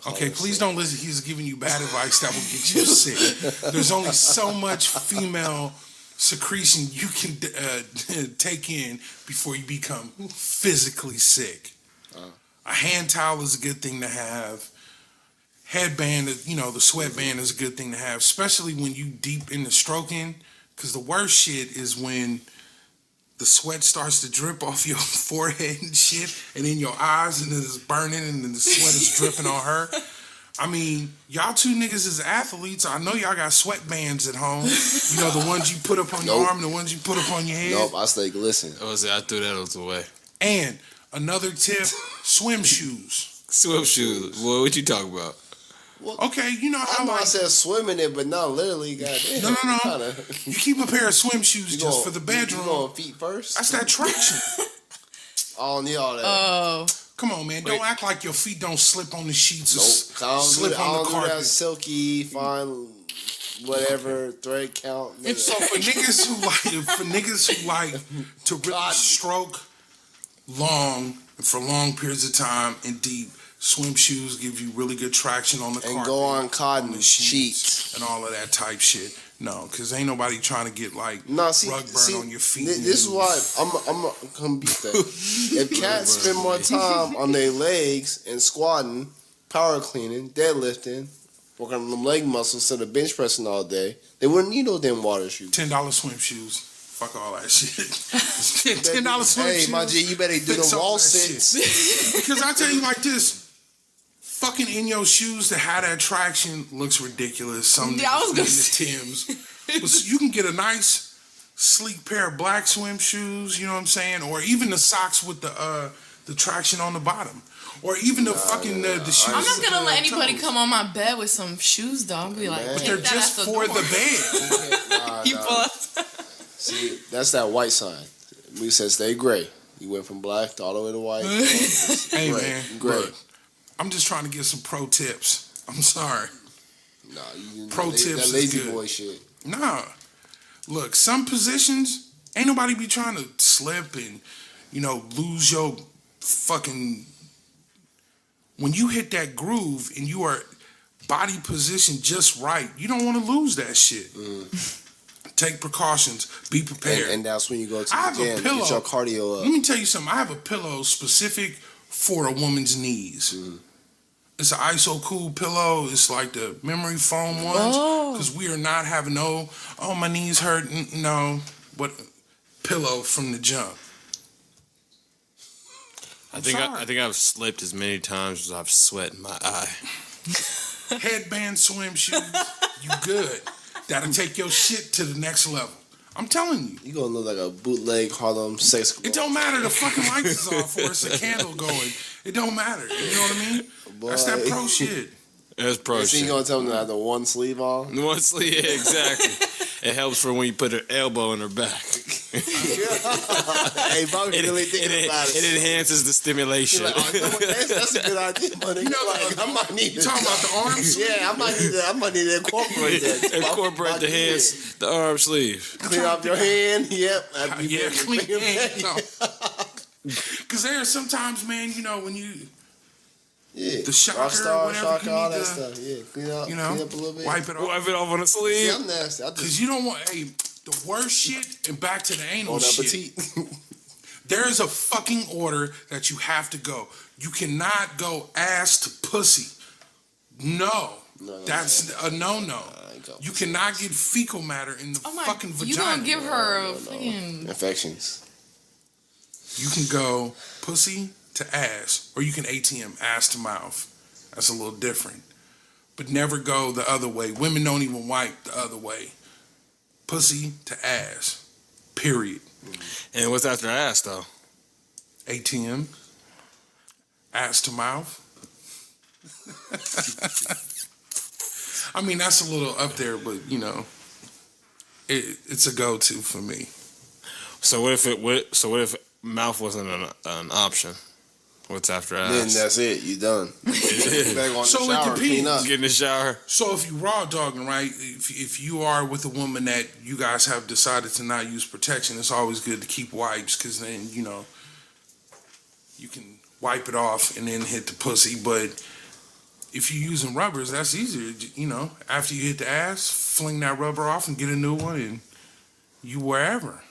Okay, please don't listen. He's giving you bad advice that will get you sick. There's only so much female secretion you can take in before you become physically sick. A hand towel is a good thing to have. Headband, the sweatband is a good thing to have, especially when you deep into stroking. Because the worst shit is when the sweat starts to drip off your forehead and shit, and in your eyes, and then it's burning, and then the sweat is dripping on her. I mean, y'all two niggas is athletes. I know y'all got sweatbands at home. You know, the ones you put up on your arm, and the ones you put up on your head. Nope, I stay glisten. I threw that away. And another tip, swim shoes. Swim shoes. Boy, what you talking about? Okay, you know how I said swim in it, but not literally. Goddamn. No. You keep a pair of swim shoes just for the bedroom. You going feet first? That's that traction. I don't need all that. Oh. Come on, man. Don't act like your feet don't slip on the sheets or I don't slip on the carpet. Do that silky, fine, whatever, thread count. So for niggas who like to really stroke long for long periods of time and deep, swim shoes give you really good traction on the carpet. And go on cotton sheets. And all of that type shit. No, because ain't nobody trying to get rug burn on your feet. This is why I'm gonna beat that. If cats spend more time on their legs and squatting, power cleaning, deadlifting, working on them leg muscles instead of bench pressing all day, they wouldn't need those damn water shoes. $10 swim shoes. Fuck all that shit. $10 swim shoes. Hey, my G, you better do the wall sits. Because I tell you like this. Fucking in your shoes to have that traction looks ridiculous. Some niggas in the Timbs. But you can get a nice, sleek pair of black swim shoes, you know what I'm saying? Or even the socks with the traction on the bottom. Or even the shoes. I'm not gonna let anybody come on my bed with some shoes, though. I'll be like, but they're just for the bed. See, that's that white sign. We said stay gray. You went from black to all the way to white. Hey, gray. man. Gray. Look, I'm just trying to get some pro tips. I'm sorry. Nah, pro tips that lazy is good. Boy shit. Nah. Look, some positions, ain't nobody be trying to slip and, lose your fucking... When you hit that groove and you are body positioned just right, you don't want to lose that shit. Take precautions. Be prepared. And that's when you go to the gym. Get your cardio up. Let me tell you something. I have a pillow specific for a woman's knees. It's an ISO cool pillow. It's like the memory foam ones. Because we are not having my knees hurt. No. But pillow from the jump. I think I've slipped as many times as I've sweat in my eye. Headband swim shoes. You good. That'll take your shit to the next level. I'm telling you. You gonna look like a bootleg Harlem sex club. It don't matter. The fucking lights is off or it's a candle going. It don't matter. You know what I mean? Boy. That's that pro shit. That's pro shit. You gonna tell them to have the one sleeve on? One sleeve, yeah, exactly. It helps for when you put her elbow in her back. Hey, Bobby really thinking about it. It enhances the stimulation. Like, that's a good idea, buddy. I might need you talking about the arm sleeve? Yeah, I might need to incorporate that. Incorporate the hands, the arm sleeve. Clean off your hand. Yep. Clean your hand. Because there are sometimes, man, when you... Yeah, the shocker, whatever all that stuff. Yeah, clean up a little bit. Wipe it off. Wipe it off on the sleeve. Yeah, I'm nasty. Because you don't want, the worst shit, and back to the anal shit. There is a fucking order that you have to go. You cannot go ass to pussy. No. That's a no-no. You cannot get fecal matter in the fucking vagina. You gonna give her a fucking... Infections. You can go pussy to ass, or you can ATM, ass to mouth. That's a little different. But never go the other way. Women don't even wipe the other way. Pussy to ass. Period. And what's after ass, though? ATM. Ass to mouth. I mean, that's a little up there, but, it's a go-to for me. So what if mouth wasn't an option? What's after Then ass? that's it. You done. Back on So the it shower, depends. clean up. Get in the shower. So if you raw dogging, right? If you are with a woman that you guys have decided to not use protection, it's always good to keep wipes because then you can wipe it off and then hit the pussy. But if you're using rubbers, that's easier. After you hit the ass, fling that rubber off and get a new one, and you wherever.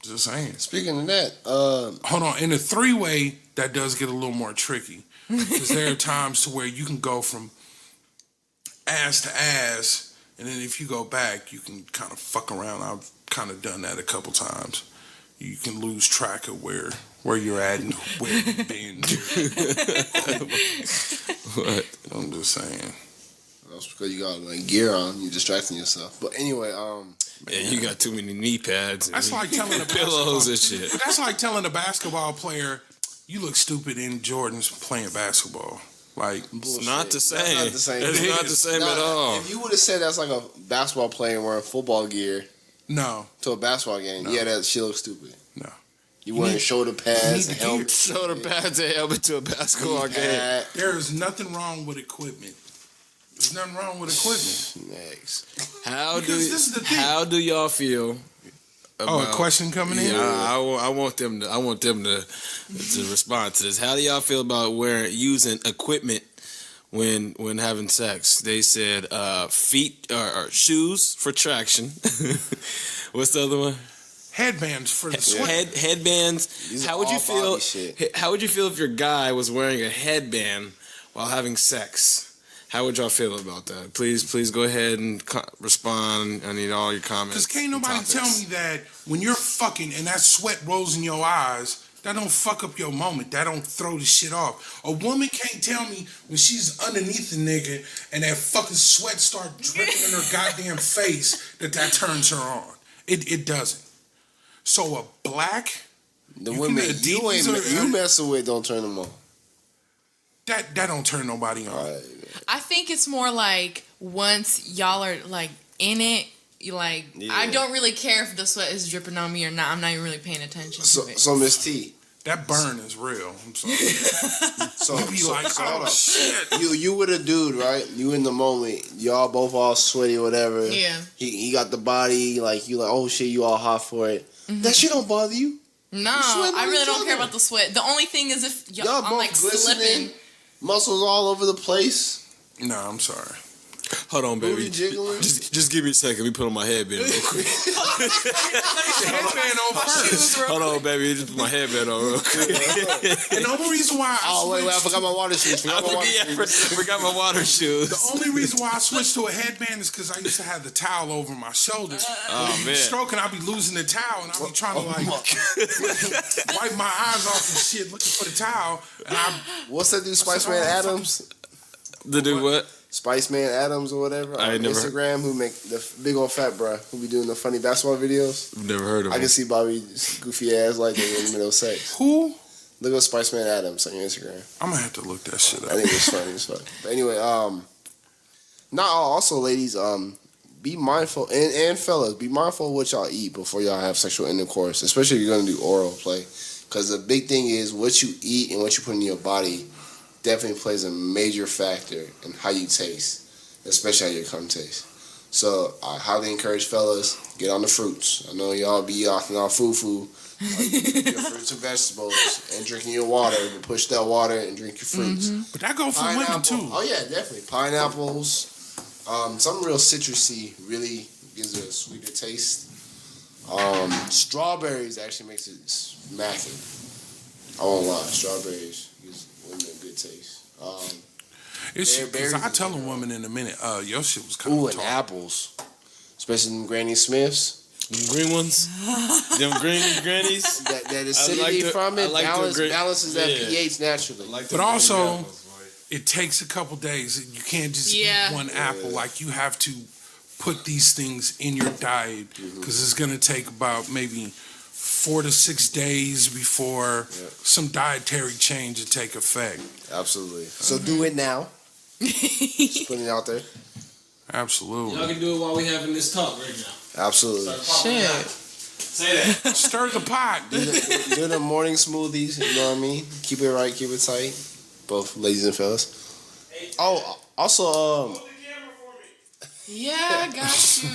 Just saying. Speaking of that, Hold on. In a three-way, that does get a little more tricky because there are times to where you can go from ass to ass, and then if you go back, you can kind of fuck around. I've kind of done that a couple times. You can lose track of where you're at and where you've been. What? I'm just saying. that's because you got like gear on. You're distracting yourself. But anyway, Yeah, you got too many knee pads. And That's like telling a pillows and basketball- shit. That's like telling a basketball player, "You look stupid in Jordans playing basketball." Like, It's not the same. That's not the same. It's It not is. the same Nah, at all. If you would have said that's like a basketball player wearing football gear no, to a basketball game, No. yeah, that shit looks stupid. No. You wearing need- shoulder you pads, need the helmet, Shoulder pads and helmet to a basketball game. pad. there is nothing wrong with equipment. There's nothing wrong with equipment. Next. Because this is the thing. How do y'all feel? Oh, a about- question coming in? Yeah, I want them to respond to this. How do y'all feel about using equipment when having sex? They said feet or shoes for traction. What's the other one? Headbands for the sweat. Headbands. These are How would you all feel? Bobby shit. How would you feel if your guy was wearing a headband while having sex? How would y'all feel about that? Please go ahead and respond. I need all your comments. Because can't nobody and tell topics. me that when you're fucking and that sweat rolls in your eyes, that don't fuck up your moment. That don't throw the shit off. A woman can't tell me when she's underneath the nigga and that fucking sweat start dripping in her goddamn face that turns her on. It doesn't. So a black, The You women can you Adidas messing with don't turn them on. that don't turn nobody on. All right. I think it's more like once y'all are like in it, you like. Yeah. I don't really care if the sweat is dripping on me or not. I'm not even really paying attention So, to it. so Miss T. That burn is real. I'm sorry. So, You be like, hold oh on. shit. You with a dude, right? You in the moment. Y'all both all sweaty or whatever. Yeah. He got the body, like you like, oh shit, you all hot for it. That shit don't bother you. No, sweating I on really each don't care other. about the sweat. The only thing is if Y'all I'm both like glistening, slipping. muscles all over the place. No, I'm sorry. Hold on, baby. Booty jiggling. Just give me a second. Let me put on my headband real quick. Headband on first. Hold on, baby. Just put my headband on real quick. And the only reason why Oh wait, I switched- forgot my water shoes. I forgot my water shoes. The only reason why I switched to a headband is because I used to have the towel over my shoulders. Oh, man. Stroking, I'd be losing the towel, and I'd be trying to wipe my eyes off and shit, looking for the towel. And What's that dude, Spice Man Adams? The dude what? Spice Man Adams or whatever I on ain't never- Instagram, who make the big old fat bruh who be doing the funny basketball videos. I've never heard of I him. can see Bobby's goofy ass like that in the middle of sex. who? Look at Spice Man Adams on your Instagram. I'm gonna have to look that shit I up. think it's funny as fuck. But anyway, not all. Also, ladies, be mindful and fellas, be mindful of what y'all eat before y'all have sexual intercourse, especially if you're gonna do oral play, because the big thing is what you eat and what you put in your body definitely plays a major factor in how you taste, especially how your cum tastes. So I highly encourage fellas, get on the fruits. I know y'all be off and all foo-foo. Your fruits and vegetables and drinking your water. To push that water and drink your fruits. But that go for women too. Oh yeah, definitely. Pineapples. Something real citrusy really gives it a sweeter taste. Strawberries actually makes it smacking. I won't lie, strawberries gives women a good taste. It's because berries I is tell a good. woman in a minute, your shit was kind Ooh, of and tall. apples, especially them Granny Smiths. Them green ones? Them green grannies? That acidity from it balances that pH naturally. But also, it takes a couple days. You can't just eat one apple. Like, you have to put these things in your diet because it's going to take about maybe 4 to 6 days before some dietary change will take effect. Absolutely. So do it now. Just putting it out there. Absolutely. Y'all can do it while we having this talk right now. Absolutely. Shit. Say that. Stir the pot. Do the morning smoothies. You know what I mean? Keep it right, keep it tight. Both ladies and fellas. Oh, also, Yeah, I got you.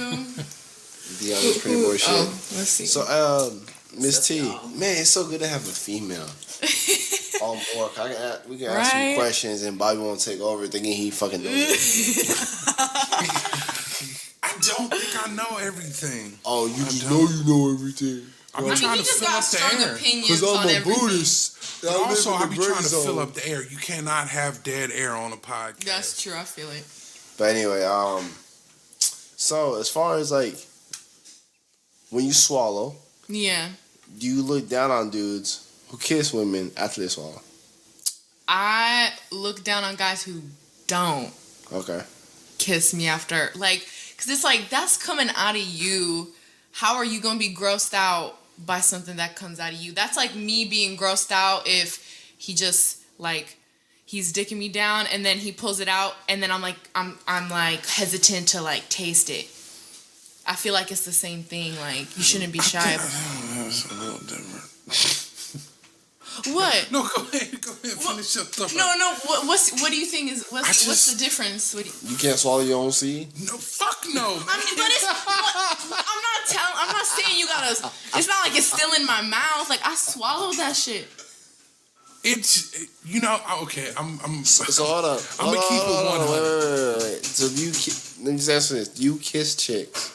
the pretty boy shit. Let's see. So, Miss T, man, it's so good to have a female on board. We can ask some questions, and Bobby won't take over, thinking he fucking knows it. I don't think I know everything. Oh, you know everything. I'm trying to fill up the air. Because I'm a Buddhist. But also, I be trying to fill up the air. You cannot have dead air on a podcast. That's true. I feel it. But anyway, so as far as like when you swallow, Yeah. do you look down on dudes who kiss women after they swallow? I look down on guys who don't Okay. kiss me after. Like, because it's like, that's coming out of you. How are you going to be grossed out by something that comes out of you? That's like me being grossed out if he just, like, he's dicking me down and then he pulls it out and then I'm like hesitant to, like, taste it. I feel like it's the same thing. Like, you shouldn't be shy. That's a little different. What? No, go ahead. Finish your thought. No. What do you think is what's the difference? You can't swallow your own seed? No, fuck no. I mean, but it's. I'm not saying you gotta. It's not like it's still in my mouth. Like, I swallowed that shit. It's okay. I'm. So hold up. I'm gonna keep it 100. Wait. So let me just answer this. Do you kiss chicks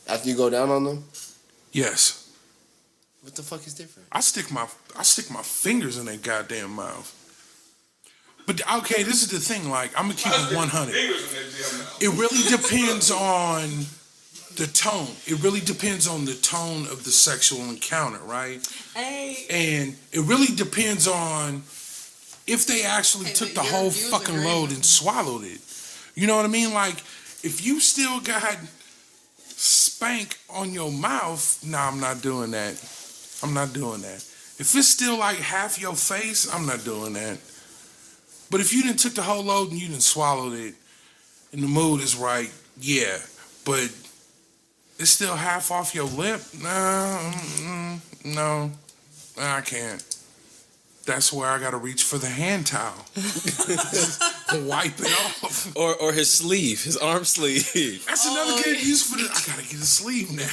after you go down on them? Yes. What the fuck is different? I stick my fingers in their goddamn mouth. But okay, this is the thing. Like, I'm gonna keep it 100. It really depends on the tone. It really depends on the tone of the sexual encounter, right? Hey. And it really depends on if they actually took the whole fucking load and swallowed it. You know what I mean? Like, if you still got spank on your mouth, nah, I'm not doing that. I'm not doing that. If it's still like half your face, I'm not doing that. But if you didn't took the whole load and you didn't swallowed it, and the mood is right, yeah. But it's still half off your lip? No, I can't. That's where I gotta reach for the hand towel. Wipe it off. Or his sleeve, his arm sleeve. That's another good use for this. I gotta get a sleeve now.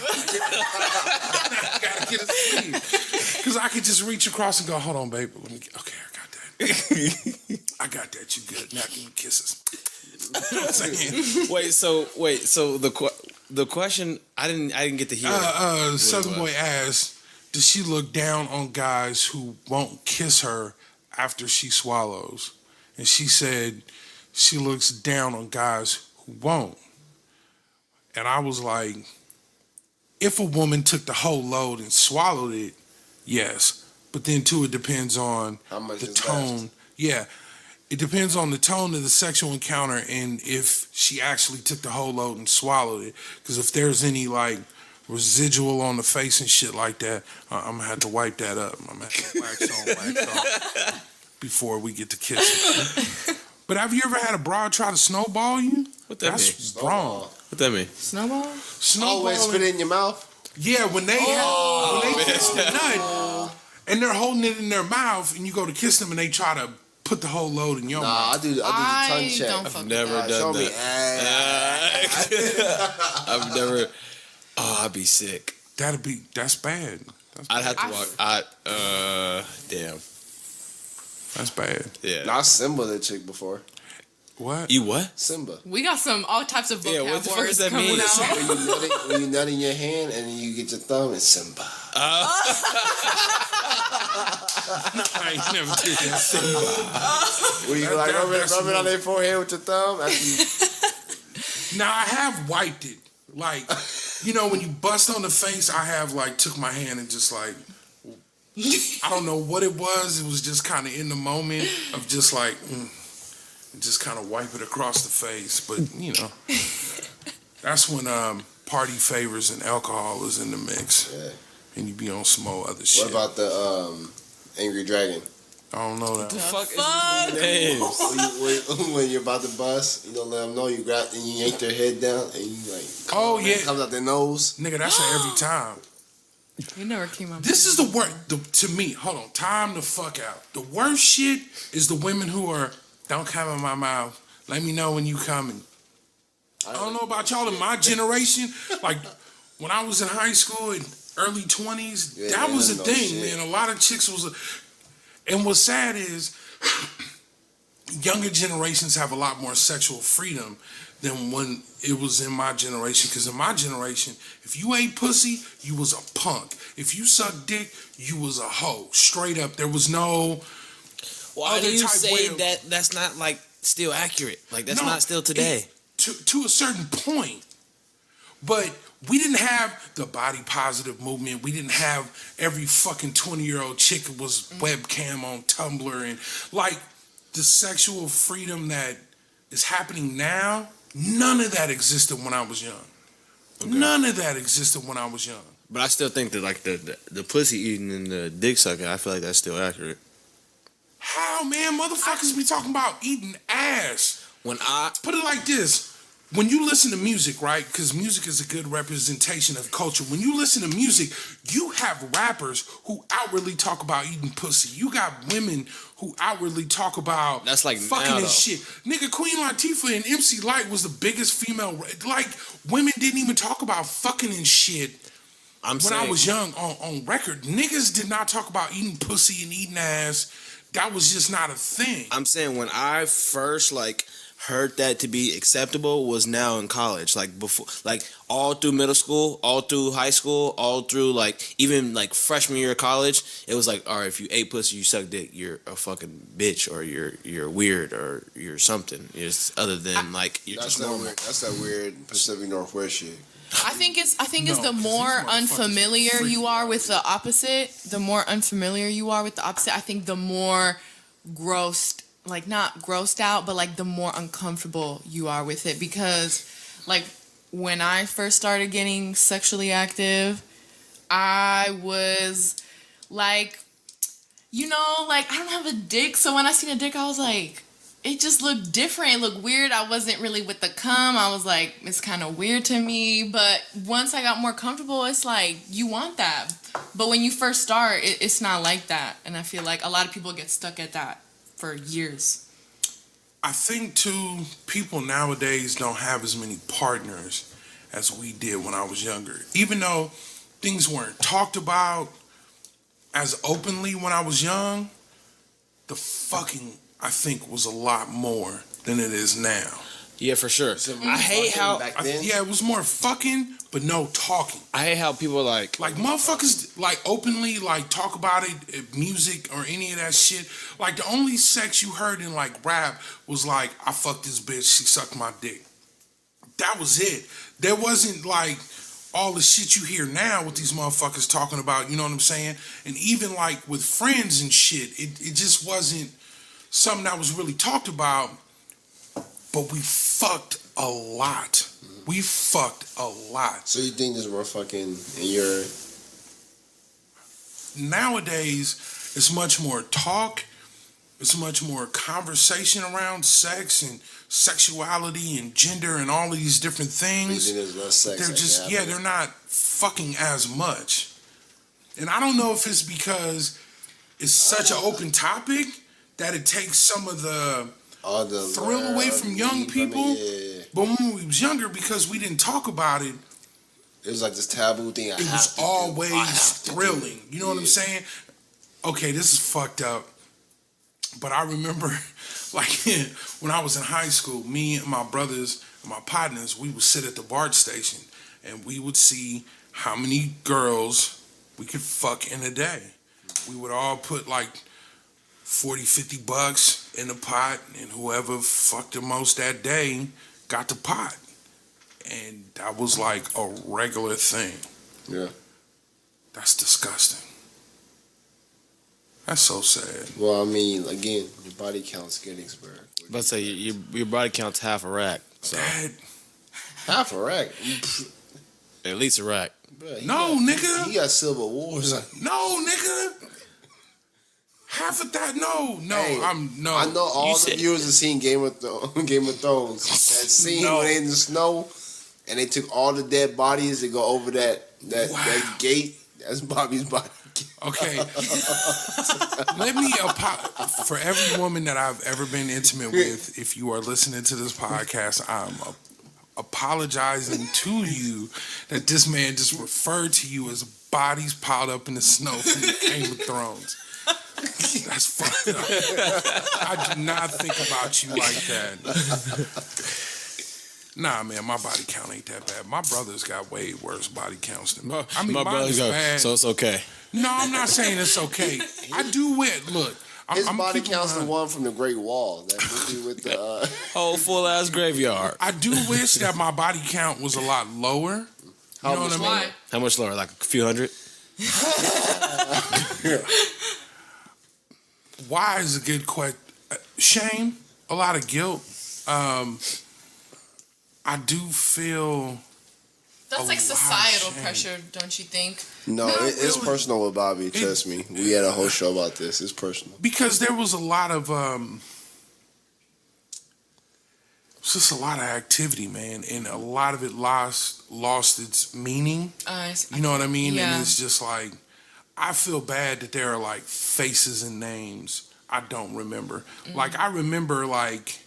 I gotta get a sleeve. Because I could just reach across and go, hold on, babe. Okay, I got that. I got that. You good. Now give me kisses. You know what I'm saying? So the question, I didn't get to hear. Southern Boy asked, does she look down on guys who won't kiss her after she swallows? And she said she looks down on guys who won't. And I was like, if a woman took the whole load and swallowed it, yes. But then too, it depends on the tone. Left. Yeah. It depends on the tone of the sexual encounter and if she actually took the whole load and swallowed it. Because if there's any like residual on the face and shit like that, I'm gonna have to wipe that up. I'm gonna have to wax off before we get to kissing. But have you ever had a broad try to snowball you? What that That's mean? wrong. What that mean? Snowball? Always spit it in your mouth? Yeah, when they kiss the nut and they're holding it in their mouth and you go to kiss them and they try to put the whole load in your mouth. I do the tongue check. I've never done that. I've never. Oh, I'd be sick. That's bad. I'd have to walk. Damn. That's bad. Yeah. Not Simba that chick before. What? You what? Simba. We got all types of vocab what the fuck words does that coming mean? out. When you nut in your hand and you get your thumb, it's Simba. I ain't never did that. Simba. When you like rub it on their forehead with your thumb. Now I have wiped it. Like, when you bust on the face, I have like took my hand and just like, I don't know what it was. It was just kind of in the moment of just like, and just kind of wipe it across the face. But that's when party favors and alcohol is in the mix, and you be on some more other shit. What about the Angry Dragon? I don't know that. What the fuck is these names? When you're about to bust, you don't let them know. You grab and you yank their head down, and you like. Oh yeah, it comes out their nose. Nigga, that's every time. You never came up. This is the worst. To me, hold on, time the fuck out. The worst shit is the women who are, don't come in my mouth. Let me know when you coming. I don't know about y'all in my generation. Like, when I was in high school in early 20s, that was a thing, man. A lot of chicks was... And what's sad is, younger generations have a lot more sexual freedom than when it was in my generation. Because in my generation, if you ate pussy, you was a punk. If you sucked dick, you was a hoe. Straight up. There was no... Why do you say that that's not, like, still accurate? Like, that's not still today. To a certain point. But we didn't have the body positive movement. We didn't have every fucking 20-year-old chick that was webcam on Tumblr. And, like, the sexual freedom that is happening now, none of that existed when I was young. Okay. None of that existed when I was young. But I still think that, like, the pussy eating and the dick sucking, I feel like that's still accurate. How, man? Motherfuckers be talking about eating ass. When I... Put it like this. When you listen to music, right? Because music is a good representation of culture. When you listen to music, you have rappers who outwardly talk about eating pussy. You got women who outwardly talk about that's like fucking and shit. Nigga, Queen Latifah and MC Lyte was the biggest female. Like, women didn't even talk about fucking and shit. I was young on record. Niggas did not talk about eating pussy and eating ass. That was just not a thing. I'm saying when I first, like, heard that to be acceptable was now in college, like before, like all through middle school, all through high school, all through like even like freshman year of college. It was like, all right, if you ate pussy, you suck dick, you're a fucking bitch, or you're weird, or you're something. It's other than like you're just normal. That's that weird Pacific Northwest shit. I think it's the more unfamiliar you are with the opposite, I think the more grossed, like not grossed out, but like the more uncomfortable you are with it. Because like when I first started getting sexually active, I was like, like I don't have a dick. So when I seen a dick, I was like, it just looked different. It looked weird. I wasn't really with the cum. I was like, it's kind of weird to me. But once I got more comfortable, it's like, you want that. But when you first start, it's not like that. And I feel like a lot of people get stuck at that for years. I think, too, people nowadays don't have as many partners as we did when I was younger. Even though things weren't talked about as openly when I was young, the fucking, I think, was a lot more than it is now. Yeah, for sure. I hate how... it was more fucking, but no talking. I hate how people like motherfuckers like openly like talk about it, music or any of that shit. Like the only sex you heard in like rap was like, I fucked this bitch, she sucked my dick. That was it. There wasn't like all the shit you hear now with these motherfuckers talking about, you know what I'm saying? And even like with friends and shit, it just wasn't something that was really talked about. But we fucked a lot. We fucked a lot. So you think there's more fucking in your... Nowadays, it's much more talk. It's much more conversation around sex and sexuality and gender and all of these different things. You think there's less sex? They're just, they're not fucking as much. And I don't know if it's because it's such an open topic that it takes some of the thrill away from young people. But when we was younger, because we didn't talk about it, it was like this taboo thing. It was always thrilling. You know what I'm saying? Okay, this is fucked up. But I remember, like, when I was in high school, me and my brothers and my partners, we would sit at the BART station and we would see how many girls we could fuck in a day. We would all put like $40-$50 in the pot, and whoever fucked the most that day got the pot. And that was like a regular thing. Yeah. That's disgusting. That's so sad. Well, I mean, again, your body count's Gettysburg. But say your body count's half a rack. So. Half a rack? At least a rack. Bruh, nigga. He got Civil Wars. No, nigga. Half of that? No. Hey, I know all the viewers have seen Game of Thrones. That scene when they in the snow and they took all the dead bodies to go over that gate. That's Bobby's body. Okay. Let me for every woman that I've ever been intimate with, if you are listening to this podcast, I'm apologizing to you that this man just referred to you as bodies piled up in the snow from the Game of Thrones. That's fucked up. I do not think about you like that. Nah, man, my body count ain't that bad. My brother's got way worse body counts than me. I mean, my brother's got, bad. so it's okay. No, I'm not saying it's okay. I do wit. Look, His I'm body counts the one from the Great Wall. That movie with the Whole full ass graveyard. I do wish that my body count was a lot lower. You know what I mean? How much lower? Like a few hundred? Why is a good question. Shame, a lot of guilt. I do feel That's like societal pressure, don't you think? No, it's personal with Bobby. Trust me. We had a whole show about this. It's personal. Because there was a lot of it's just a lot of activity, man, and a lot of it lost its meaning. You know what I mean? Yeah. And it's just like I feel bad that there are like faces and names I don't remember. Like I remember like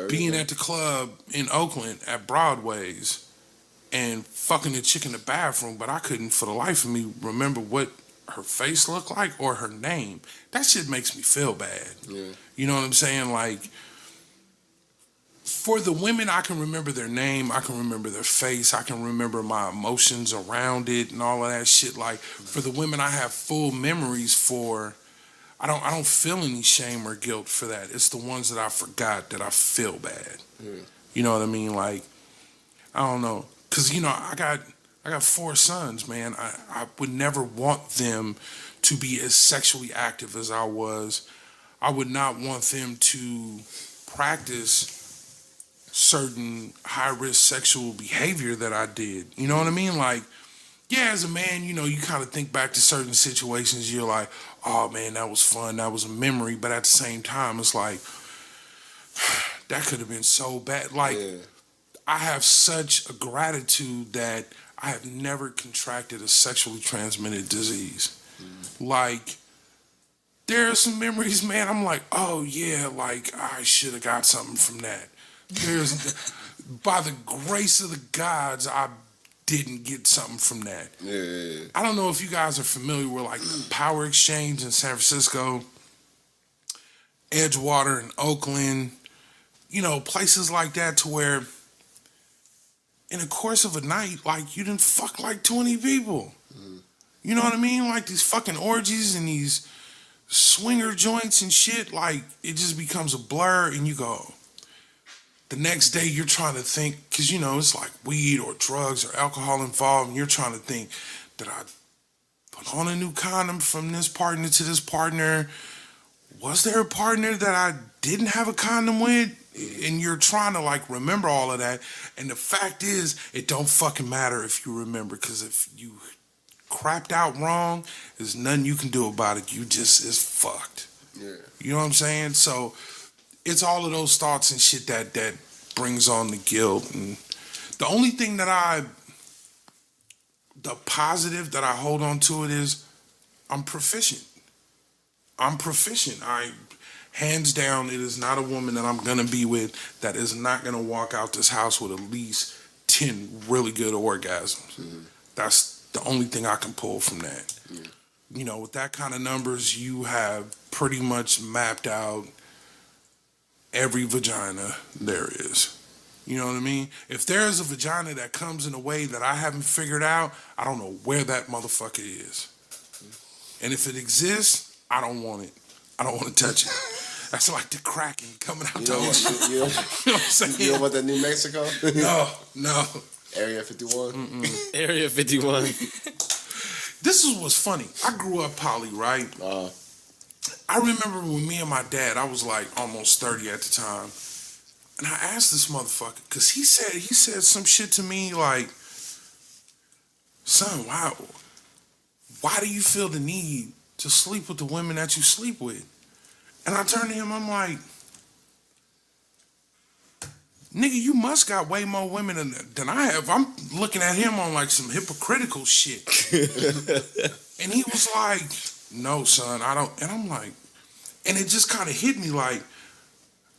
being at the club in Oakland at Broadway's and fucking a chick in the bathroom, but I couldn't for the life of me remember what her face looked like or her name. That shit makes me feel bad. Yeah. You know what I'm saying? Like, for the women, I can remember their name, I can remember their face, I can remember my emotions around it and all of that shit. Like, for the women, I have full memories for. I don't feel any shame or guilt for that. It's the ones that I forgot that I feel bad. You know what I mean? Like, I don't know, cause you know I got 4 sons, man. I would never want them to be as sexually active as I was. I would not want them to practice certain high-risk sexual behavior that I did. You know what I mean? Like, yeah, as a man, you know, you kind of think back to certain situations. You're like, oh, man, that was fun. That was a memory. But at the same time, it's like, that could have been so bad. Like, I have such a gratitude that I have never contracted a sexually transmitted disease. Like, there are some memories, man, I'm like, oh, yeah, like, I should have got something from that. By the grace of the gods, I didn't get something from that. I don't know if you guys are familiar with, like, the Power Exchange in San Francisco, Edgewater in Oakland, you know, places like that to where in the course of a night, like, you didn't fuck like 20 people. You know what I mean? Like, these fucking orgies and these swinger joints and shit, like, it just becomes a blur, and you go, the next day you're trying to think, because, you know, it's like weed or drugs or alcohol involved, and you're trying to think, did I put on a new condom from this partner to this partner? Was there a partner that I didn't have a condom with? And you're trying to, like, remember all of that. And the fact is, it don't fucking matter if you remember, because if you crapped out wrong, there's nothing you can do about it. You just is fucked. You know what I'm saying? So it's all of those thoughts and shit that brings on the guilt. And the only thing that the positive that I hold on to it is I'm proficient. Hands down, it is not a woman that I'm gonna be with that is not gonna walk out this house with at least 10 really good orgasms. That's the only thing I can pull from that. You know, with that kind of numbers, you have pretty much mapped out every vagina there is. You know what I mean? If there's a vagina that comes in a way that I haven't figured out, I don't know where that motherfucker is. And if it exists, I don't want it. I don't want to touch it. That's like the Kraken coming out the ocean. You know what I'm saying? You know about that New Mexico? No. Area 51? Area 51. This is what's funny. I grew up poly, right? I remember when me and my dad, I was like almost 30 at the time. And I asked this motherfucker, because he said some shit to me like, son, why do you feel the need to sleep with the women that you sleep with? And I turned to him, I'm like, nigga, you must got way more women than I have. I'm looking at him on like some hypocritical shit. And he was like, no, son, I don't. And I'm like, and it just kind of hit me like,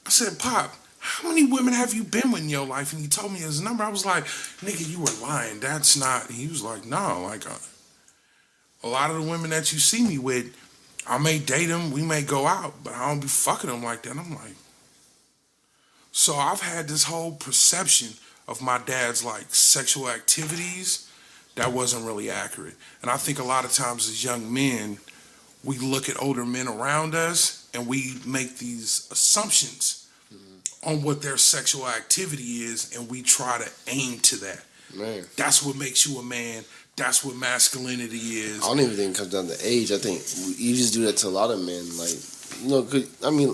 I said, Pop, how many women have you been with in your life? And he told me his number. I was like, nigga, you were lying. That's not. He was like, no, like a lot of the women that you see me with, I may date them, we may go out, but I don't be fucking them like that. And I'm like, so I've had this whole perception of my dad's like sexual activities that wasn't really accurate. And I think a lot of times as young men, we look at older men around us and we make these assumptions on what their sexual activity is, and we try to aim to that. Man. That's what makes you a man. That's what masculinity is. I don't even think it comes down to age. I think you just do that to a lot of men. Like, you know, I mean,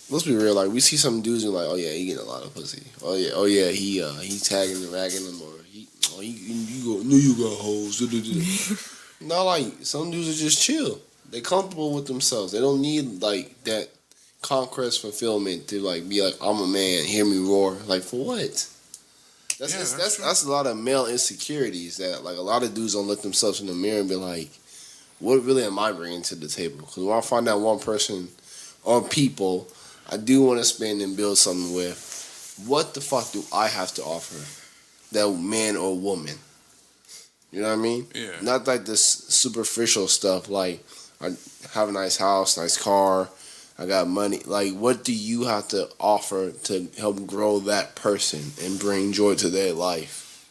let's be real. Like, we see some dudes and like, oh yeah, he getting a lot of pussy. Oh yeah, he tagging and ragging them, or you got hoes. Not like some dudes are just chill. They comfortable with themselves. They don't need like that conquest fulfillment to like be like, I'm a man, hear me roar. Like, for what? That's a lot of male insecurities that like a lot of dudes don't look themselves in the mirror and be like, what really am I bringing to the table? Because when I find that one person or people I do want to spend and build something with, what the fuck do I have to offer that man or woman? You know what I mean? Yeah. Not like this superficial stuff like I have a nice house, nice car, I got money. Like, what do you have to offer to help grow that person and bring joy to their life?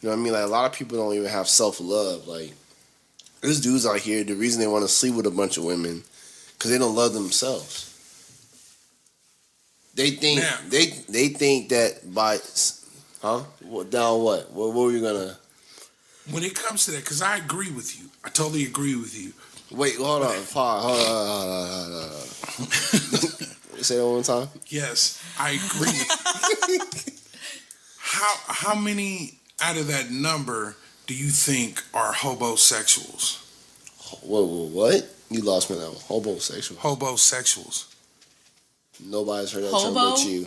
You know what I mean? Like, a lot of people don't even have self-love. Like, there's dudes out here, the reason they want to sleep with a bunch of women, because they don't love themselves. They think they think that by, down what? What were you gonna? When it comes to that, because I agree with you. I totally agree with you. Wait, hold on. Say that one time. Yes, I agree. How many out of that number do you think are hobosexuals? What? You lost me now. Hobosexual. Hobosexuals. Nobody's heard that Hobo? term but you.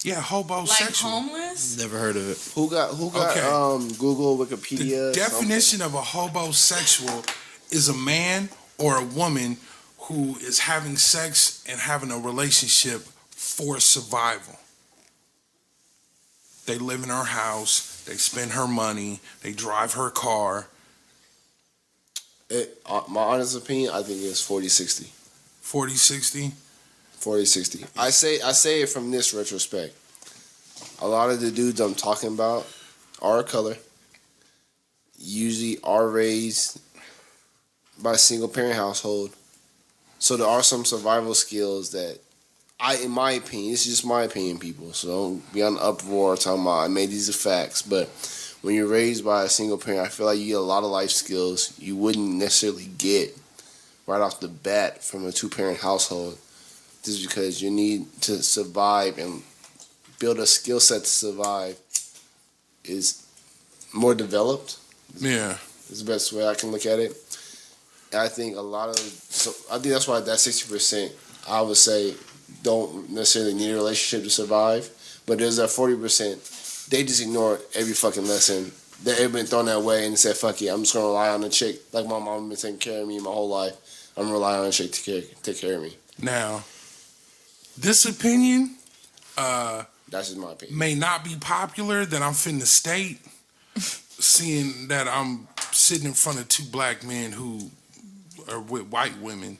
Yeah, hobosexual. Like homeless? Never heard of it. Who got Okay. Google, Wikipedia? The definition of a hobosexual is a man or a woman who is having sex and having a relationship for survival. They live in her house, they spend her money, they drive her car. My honest opinion, I think it's 40-60. 40-60? 40-60. I say it from this retrospect. A lot of the dudes I'm talking about are of color, usually are raised by a single parent household. So there are some survival skills that in my opinion, this is just my opinion, people, so don't be on the uproar talking about I made these are facts, but when you're raised by a single parent, I feel like you get a lot of life skills you wouldn't necessarily get right off the bat from a two-parent household, just because you need to survive and build a skill set to survive is more developed. Yeah. Is the best way I can look at it. And I think I think that's why that 60%, I would say, don't necessarily need a relationship to survive. But there's that 40%, they just ignore every fucking lesson. They've been thrown that way and said, fuck it, I'm just going to rely on a chick. Like my mom been taking care of me my whole life. I'm going to rely on a chick to take care of me. Now, this opinion that's just my opinion. may not be popular that I'm finna state, seeing that I'm sitting in front of two black men who are with white women.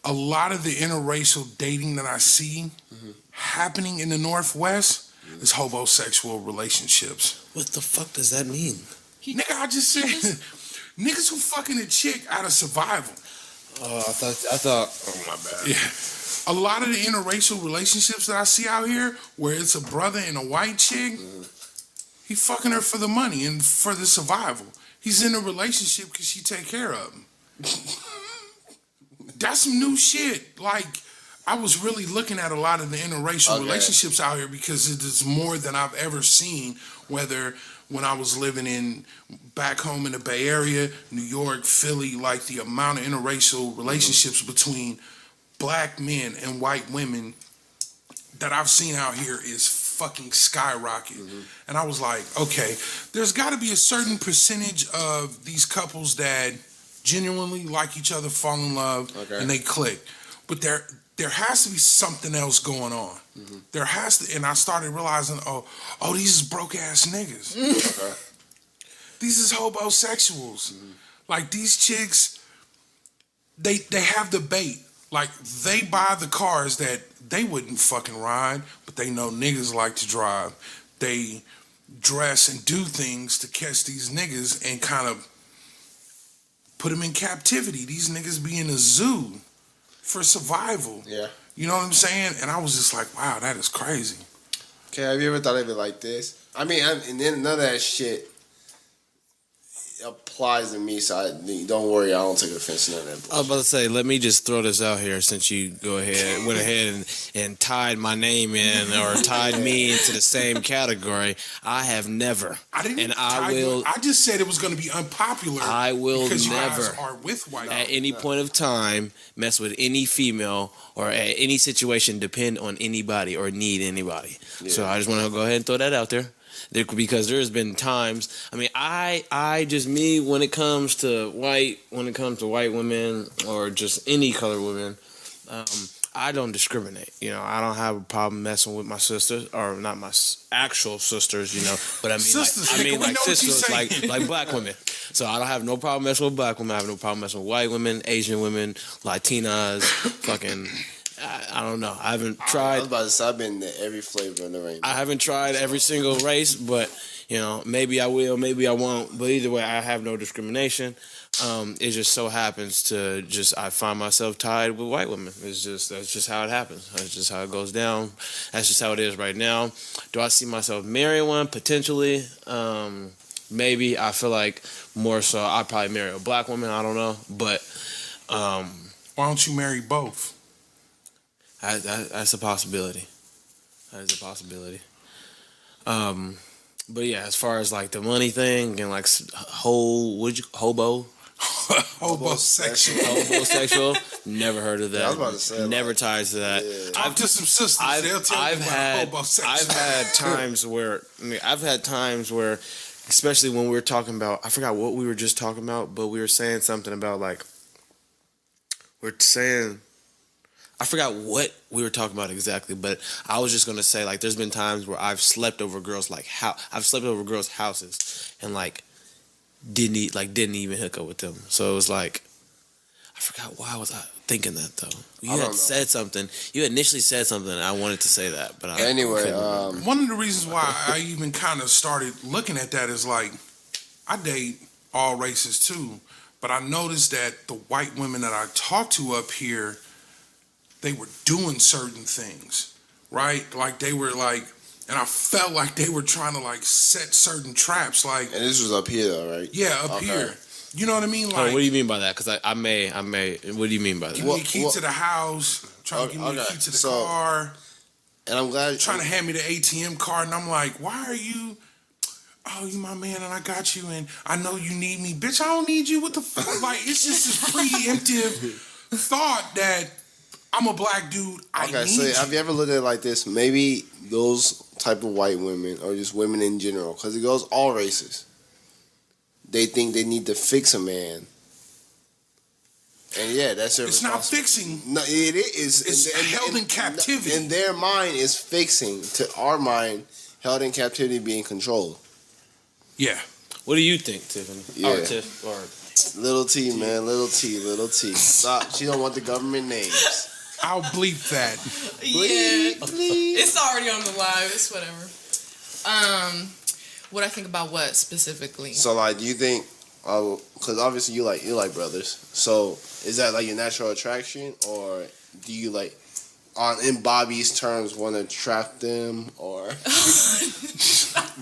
A lot of the interracial dating that I see happening in the Northwest is hobosexual relationships. What the fuck does that mean? Nigga, I just said niggas who fucking a chick out of survival. Oh, I thought. Oh my bad. Yeah. A lot of the interracial relationships that I see out here, where it's a brother and a white chick, he fucking her for the money and for the survival. He's in a relationship because she take care of him. That's some new shit. Like, I was really looking at a lot of the interracial relationships out here because it is more than I've ever seen, whether when I was living back home in the Bay Area, New York, Philly, like the amount of interracial relationships between black men and white women that I've seen out here is fucking skyrocket. And I was like, okay, there's got to be a certain percentage of these couples that genuinely like each other, fall in love, and they click. But there has to be something else going on. There has to, and I started realizing, oh, these is broke ass niggas. These is hobosexuals. Like these chicks, they have the bait. Like they buy the cars that they wouldn't fucking ride, but they know niggas like to drive. They dress and do things to catch these niggas and kind of put them in captivity. These niggas be in a zoo for survival. Yeah. You know what I'm saying? And I was just like, wow, that is crazy. Okay, have you ever thought of it like this? I mean, and then none of that shit applies to me, so don't worry, I don't take offense to none of that bullshit. I was about to say, let me just throw this out here since you went ahead and tied my name in or tied me into the same category. I have never. I just said it was going to be unpopular. I will because never, you guys are with white at any point of time, mess with any female or at any situation depend on anybody or need anybody. Yeah. So I just want to go ahead and throw that out there. Because there's been times, I mean, I just me when it comes to white women or just any color women, I don't discriminate. You know, I don't have a problem messing with my sisters or not my actual sisters. You know, but I mean, sisters, like sisters, like black women. So I don't have no problem messing with black women. I have no problem messing with white women, Asian women, Latinas, fucking. I don't know. I haven't tried. I was about to say, I've been to every flavor in the rainbow. I haven't tried every single race, but you know, maybe I will, maybe I won't. But either way, I have no discrimination. It just so happens to I find myself tied with white women. That's just how it happens. That's just how it goes down. That's just how it is right now. Do I see myself marrying one potentially? Maybe. I feel like more so I'd probably marry a black woman. I don't know, but why don't you marry both? That's a possibility. That is a possibility. But yeah, as far as like the money thing and like homosexual, never heard of that. Yeah, I was about to say, never ties to that. Yeah. Talk to some sisters. They'll tell you about homosexual. I've had times where, especially when we were talking about, I forgot what we were just talking about, but we were saying something about like, I forgot what we were talking about exactly, but I was just gonna say like there's been times where I've slept over girls houses and like didn't even hook up with them. So it was like I forgot why was I thinking that though. You initially said something and I wanted to say that, but anyway, one of the reasons why I even kind of started looking at that is like I date all races too, but I noticed that the white women that I talk to up here, they were doing certain things, right? Like they were like, and I felt like they were trying to like set certain traps, like. And this was up here, though, right? Yeah, up here. You know what I mean? Like, what do you mean by that? Because I may. What do you mean by that? Give me a key to the house. Trying to give me a key to the car. And I'm glad. Trying to hand me the ATM card, and I'm like, why are you? Oh, you my man, and I got you, and I know you need me, bitch. I don't need you. What the fuck? Like, it's just this preemptive thought that. I'm a black dude. Have you ever looked at it like this? Maybe those type of white women, or just women in general, because it goes all races. They think they need to fix a man, and yeah, that's their. It's not fixing. No, it is. It's held in captivity. In their mind, is fixing. To our mind, held in captivity, being controlled. Yeah. What do you think, Tiffany? Yeah. Or Little T, man. Little T. Stop. She don't want the government names. I'll bleep that. Bleep. It's already on the live. It's whatever. What I think about what specifically? So, like, do you think? Because obviously you like brothers. So, is that like your natural attraction, or do you like, in Bobby's terms, want to trap them or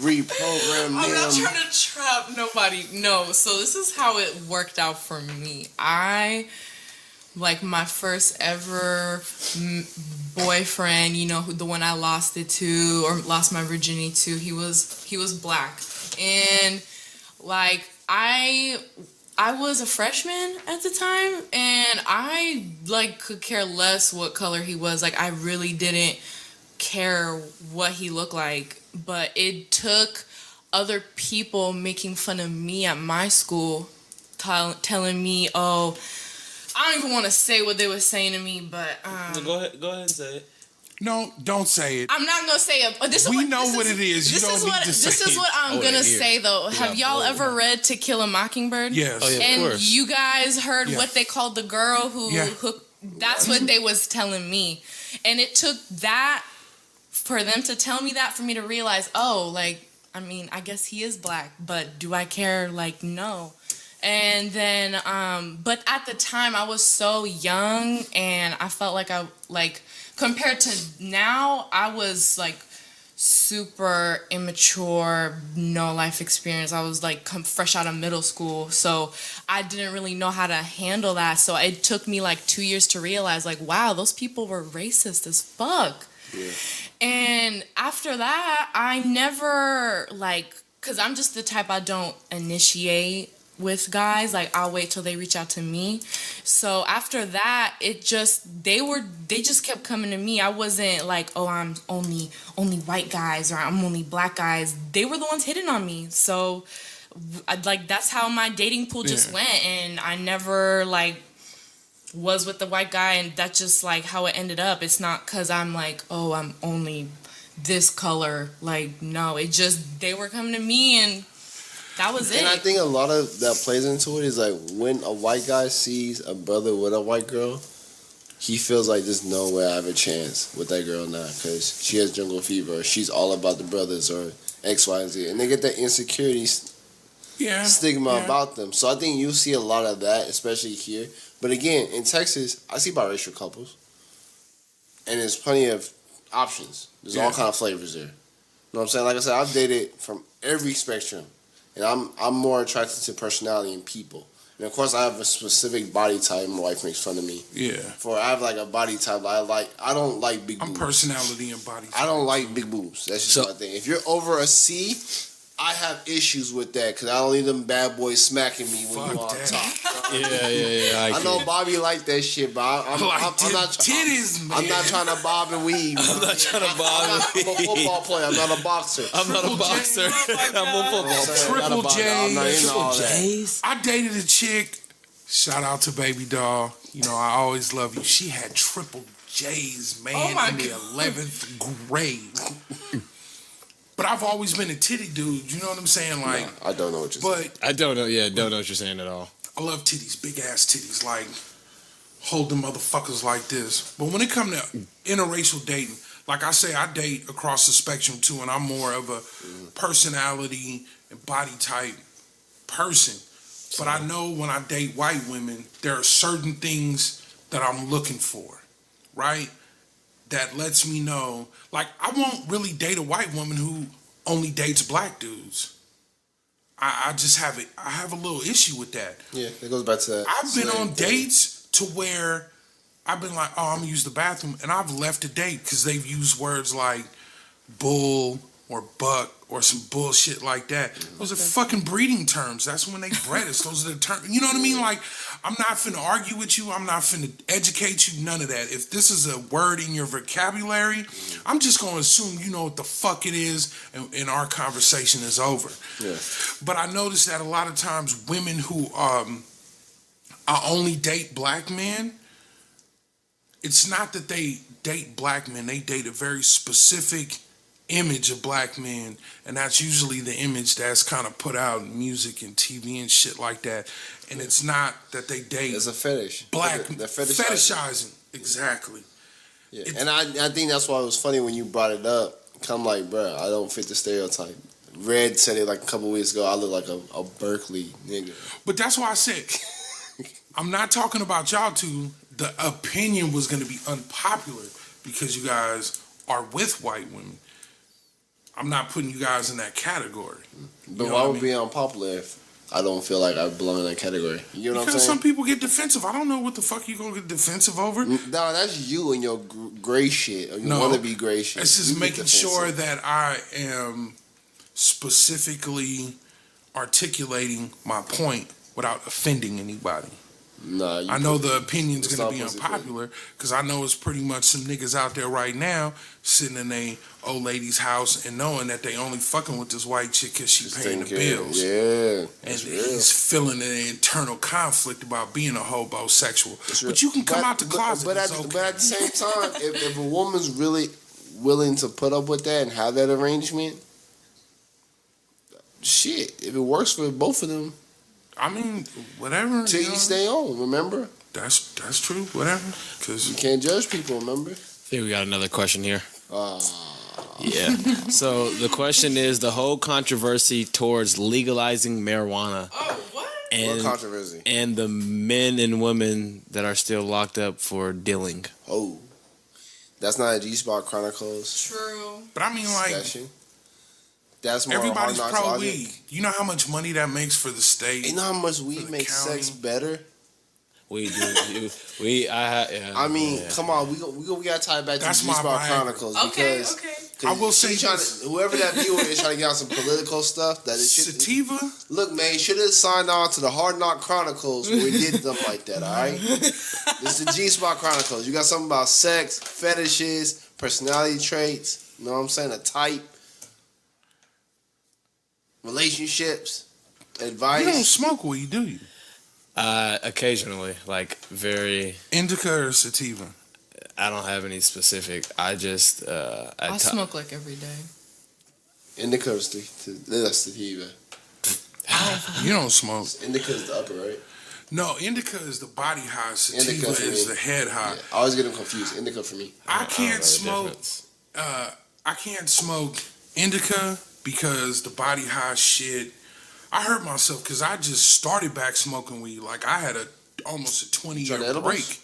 reprogram them? I'm not trying to trap nobody. No. So this is how it worked out for me. Like my first ever boyfriend, you know, the one I lost it to or lost my virginity to, he was black. And like I was a freshman at the time, and I like could care less what color he was. Like I really didn't care what he looked like, but it took other people making fun of me at my school, telling me, oh, I don't even want to say what they were saying to me, but Go ahead and say it. No, don't say it. I'm not gonna say it. This We know what it is. You This don't is need what to say this is it. what I'm Oh, gonna yeah, say though. Have y'all ever read To Kill a Mockingbird? Yes. Oh, yeah. And Of course. you guys heard Yeah. what they called the girl who Yeah. that's what they was telling me. And it took that for them to tell me that for me to realize, oh, like, I mean, I guess he is black, but do I care? Like, no. And then but at the time I was so young and I felt like compared to now, I was like super immature, no life experience. I was like fresh out of middle school, so I didn't really know how to handle that. So it took me like 2 years to realize, like, wow, those people were racist as fuck. Yeah. And after that, I never because I'm just the type, I don't initiate with guys. Like, I'll wait till they reach out to me. So after that, they just kept coming to me. I wasn't like, oh, I'm only white guys or I'm only black guys. They were the ones hitting on me. So that's how my dating pool just went, and I never was with the white guy, and that's just like how it ended up. It's not because I'm like, oh, I'm only this color. Like, no, it just, they were coming to me and that was it. And I think a lot of that plays into it is like when a white guy sees a brother with a white girl, he feels like there's no way I have a chance with that girl now because she has jungle fever or she's all about the brothers or X, Y, and Z. And they get that insecurity stigma about them. So I think you see a lot of that, especially here. But again, in Texas, I see biracial couples. And there's plenty of options. There's all kind of flavors there. You know what I'm saying? Like I said, I've dated from every spectrum. And I'm more attracted to personality and people. And of course, I have a specific body type. My wife makes fun of me. Yeah. I have like a body type. I don't like big boobs. I'm personality and body type. I don't like big boobs. That's just my thing. If you're over a C, I have issues with that because I don't need them bad boys smacking me when you're on top. Yeah. I know Bobby like that shit, but I'm not titties, man. I'm not trying to bob and weave. I'm not trying to bob and weave. I'm a football player. I'm not a boxer. I'm not a boxer. I'm a football player. Triple J. I'm not into all that. I dated a chick. Shout out to Baby Doll. You know, I always love you. She had triple J's, man, in the 11th grade. But I've always been a titty dude. You know what I'm saying? Like, no, I don't know what you're saying. I don't know. Yeah, don't know what you're saying at all. I love titties, big ass titties. Like, hold them motherfuckers like this. But when it comes to interracial dating, like I say, I date across the spectrum too, and I'm more of a personality and body type person. But I know when I date white women, there are certain things that I'm looking for, right? That lets me know, like, I won't really date a white woman who only dates black dudes. I just have it. I have a little issue with that. Yeah, it goes back to that. I've been on dates to where I've been like, oh, I'm gonna use the bathroom, and I've left a date because they've used words like bull or buck or some bullshit like that. Those are fucking breeding terms. That's when they bred us. Those are the terms. You know what I mean? Like, I'm not finna argue with you. I'm not finna educate you. None of that. If this is a word in your vocabulary, I'm just gonna assume you know what the fuck it is, and our conversation is over. Yeah. But I noticed that a lot of times women who I only date black men, it's not that they date black men. They date a very specific image of black men, and that's usually the image that's kind of put out in music and TV and shit like that. And it's not that they date. It's a fetish. Black. They're fetishizing. Exactly. Yeah. And I think that's why it was funny when you brought it up. I'm like, bro, I don't fit the stereotype. Red said it like a couple weeks ago. I look like a Berkeley nigga. But that's why I said, I'm not talking about y'all two. The opinion was going to be unpopular because you guys are with white women. I'm not putting you guys in that category. But why would it be unpopular if I don't feel like I belong in that category? You know what I'm saying? Because some people get defensive. I don't know what the fuck you gonna get defensive over. No, that's you and your gray shit. Or you want to be gray shit. It's just making sure that I am specifically articulating my point without offending anybody. Nah, I know the opinion's it's gonna be not pussy unpopular because I know it's pretty much some niggas out there right now sitting in a old lady's house and knowing that they only fucking with this white chick because she paying the bills. Yeah, And he's feeling an internal conflict about being a homosexual. But you can come out the closet. But at the same time, if a woman's really willing to put up with that and have that arrangement, shit, if it works for both of them, I mean, whatever. till you stay on, remember? That's true, whatever. Cause You can't judge people, remember? I think we got another question here. Uh, Yeah. So the question is the whole controversy towards legalizing marijuana Oh, what? what and controversy? and the men and women that are still locked up for dealing. Oh. That's not a G Spot Chronicles True. But I mean, like, discussion. That's more everybody's Hard Knocks pro logic. weed. You know how much money that makes for the state? You know how much For weed the makes county. sex better? We do. Yeah, I mean, yeah. come on, we gotta tie it back to That's G my Spot Viagra. Chronicles Okay, because okay. I will say trying this. whoever that viewer is trying to get on some political stuff that it should. Sativa? Look, man, you should have signed on to the Hard Knock Chronicles where we did them like that. All right, this is the G Spot Chronicles. You got something about sex, fetishes, personality traits. You know what I'm saying? A type, relationships, advice. You don't smoke weed, do you? Occasionally, like very. Indica or sativa? I don't have any specific. I just. I smoke like every day. Indica is the sativa. You don't smoke. Indica is the upper, right? No, indica is the body high. Sativa Indica for is me. the head high. Yeah, I always get them confused. Indica for me. I don't know can't the smoke. difference. I can't smoke indica because the body high shit. I hurt myself because I just started back smoking weed. Like I had almost a 20-year Tried edibles? break.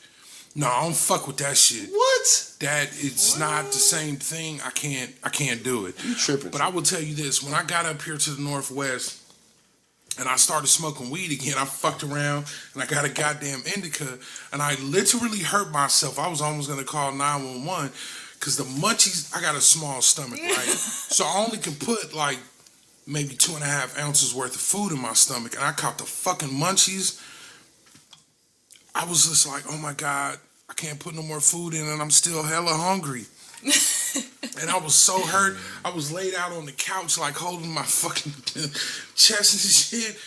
No, I don't fuck with that shit. What? That it's not the same thing. I can't do it. You tripping? But I will tell you this: when I got up here to the Northwest and I started smoking weed again, I fucked around and I got a goddamn indica, and I literally hurt myself. I was almost gonna call 911 because the munchies. I got a small stomach, right? So I only can put like maybe 2.5 ounces worth of food in my stomach, and I caught the fucking munchies. I was just like, oh my God, I can't put no more food in and I'm still hella hungry. And I was so hurt. I was laid out on the couch like holding my fucking chest and shit.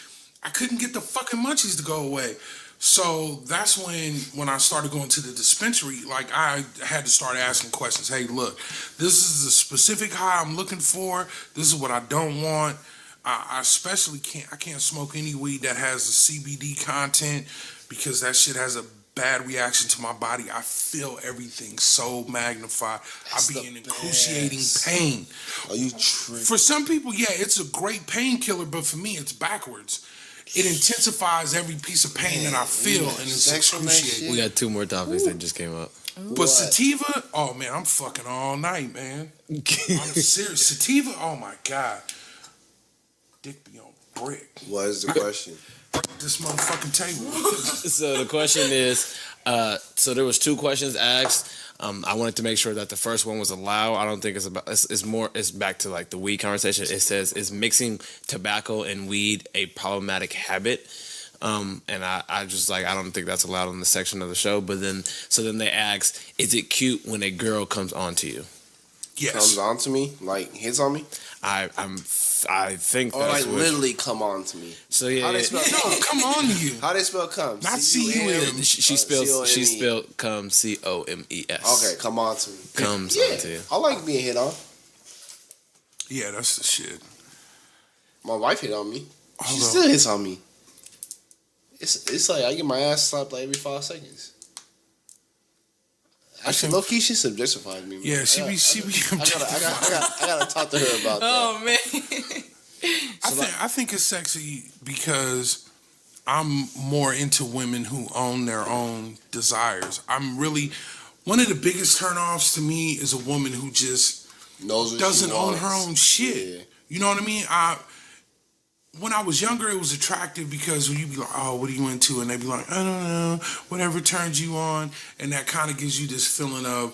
I couldn't get the fucking munchies to go away. So that's when I started going to the dispensary, like I had to start asking questions. Hey, look, this is the specific high I'm looking for. This is what I don't want. I especially can't smoke any weed that has the CBD content because that shit has a bad reaction to my body. I feel everything so magnified. I be in excruciating pain. Are you tripping? For some people, yeah, it's a great painkiller, but for me, it's backwards. It intensifies every piece of pain that I feel, and it's sex on that excruciating. We got two more topics that just came up. But sativa, oh man, I'm fucking all night, man. I'm serious. Sativa, oh my God. Dick be on brick. What is the question? This motherfucking table. So the question is, so there was two questions asked. I wanted to make sure that the first one was allowed. I don't think it's about. It's back to like the weed conversation. It says, is mixing tobacco and weed a problematic habit? And I just like, I don't think that's allowed on the section of the show. But then they ask, is it cute when a girl comes on to you? Yes. Comes on to me, like hits on me, I think or that's like what. literally come on to me. So yeah, How they spell No, come? come on to you. How they spell come? Not C-U-M? she C-O-M-E. spelled come COMES. Okay, come on to me. Comes Yeah, onto you. I like being hit on. Yeah, that's the shit. My wife hit on me. She Hold still hits on me. It's like I get my ass slapped like every 5 seconds. Actually, low key, she subjectifies me. Yeah, she be. I gotta talk to her about that. Oh man. I think it's sexy because I'm more into women who own their own desires. I'm really one of the biggest turnoffs to me is a woman who just Knows what doesn't she own wants. her own shit. Yeah. You know what I mean? When I was younger, it was attractive because you'd be like, oh, what are you into? And they'd be like, I don't know, whatever turns you on. And that kind of gives you this feeling of,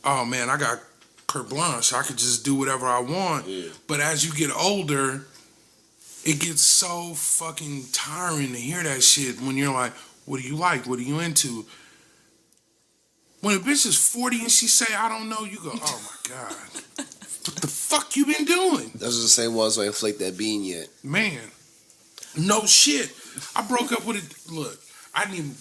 oh, man, I got carte blanche. I could just do whatever I want. Yeah. But as you get older, it gets so fucking tiring to hear that shit when you're like, What do you like? What are you into? When a bitch is 40 and she say, I don't know, you go, oh my God. What the fuck you been doing? Those are the same ones who ain't flaked that bean yet. Man, no shit. I broke up with it. Look,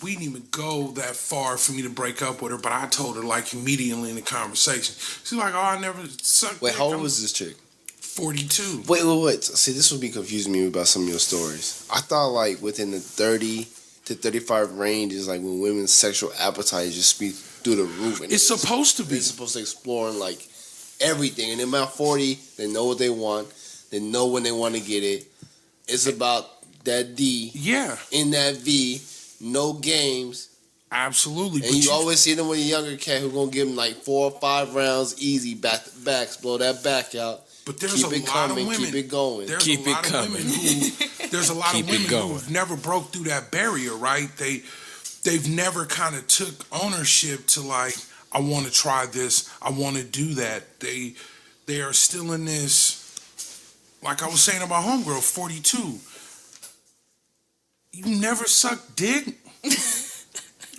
we didn't even go that far for me to break up with her, but I told her like immediately in the conversation. She's like, oh, I never sucked. Wait, how old was this chick? 42. Wait. See, this would be confusing me about some of your stories. I thought like within the 30 to 35 range is like when women's sexual appetite just be through the roof. And It's supposed to be. They're supposed to explore like everything. And then about 40, they know what they want. They know when they want to get it. It's about that D. Yeah. In that V. No games. Absolutely. And you always see them with a younger cat who gonna give them like 4 or 5 rounds easy back to backs, blow that back out. But there's keep a it lot coming, of women. keep it going. There's Keep a it lot of coming. women who. There's a lot of women who've never broke through that barrier, right? They've never kind of took ownership to like, I want to try this, I want to do that. They are still in this, like I was saying about homegirl, 42. You never sucked dick?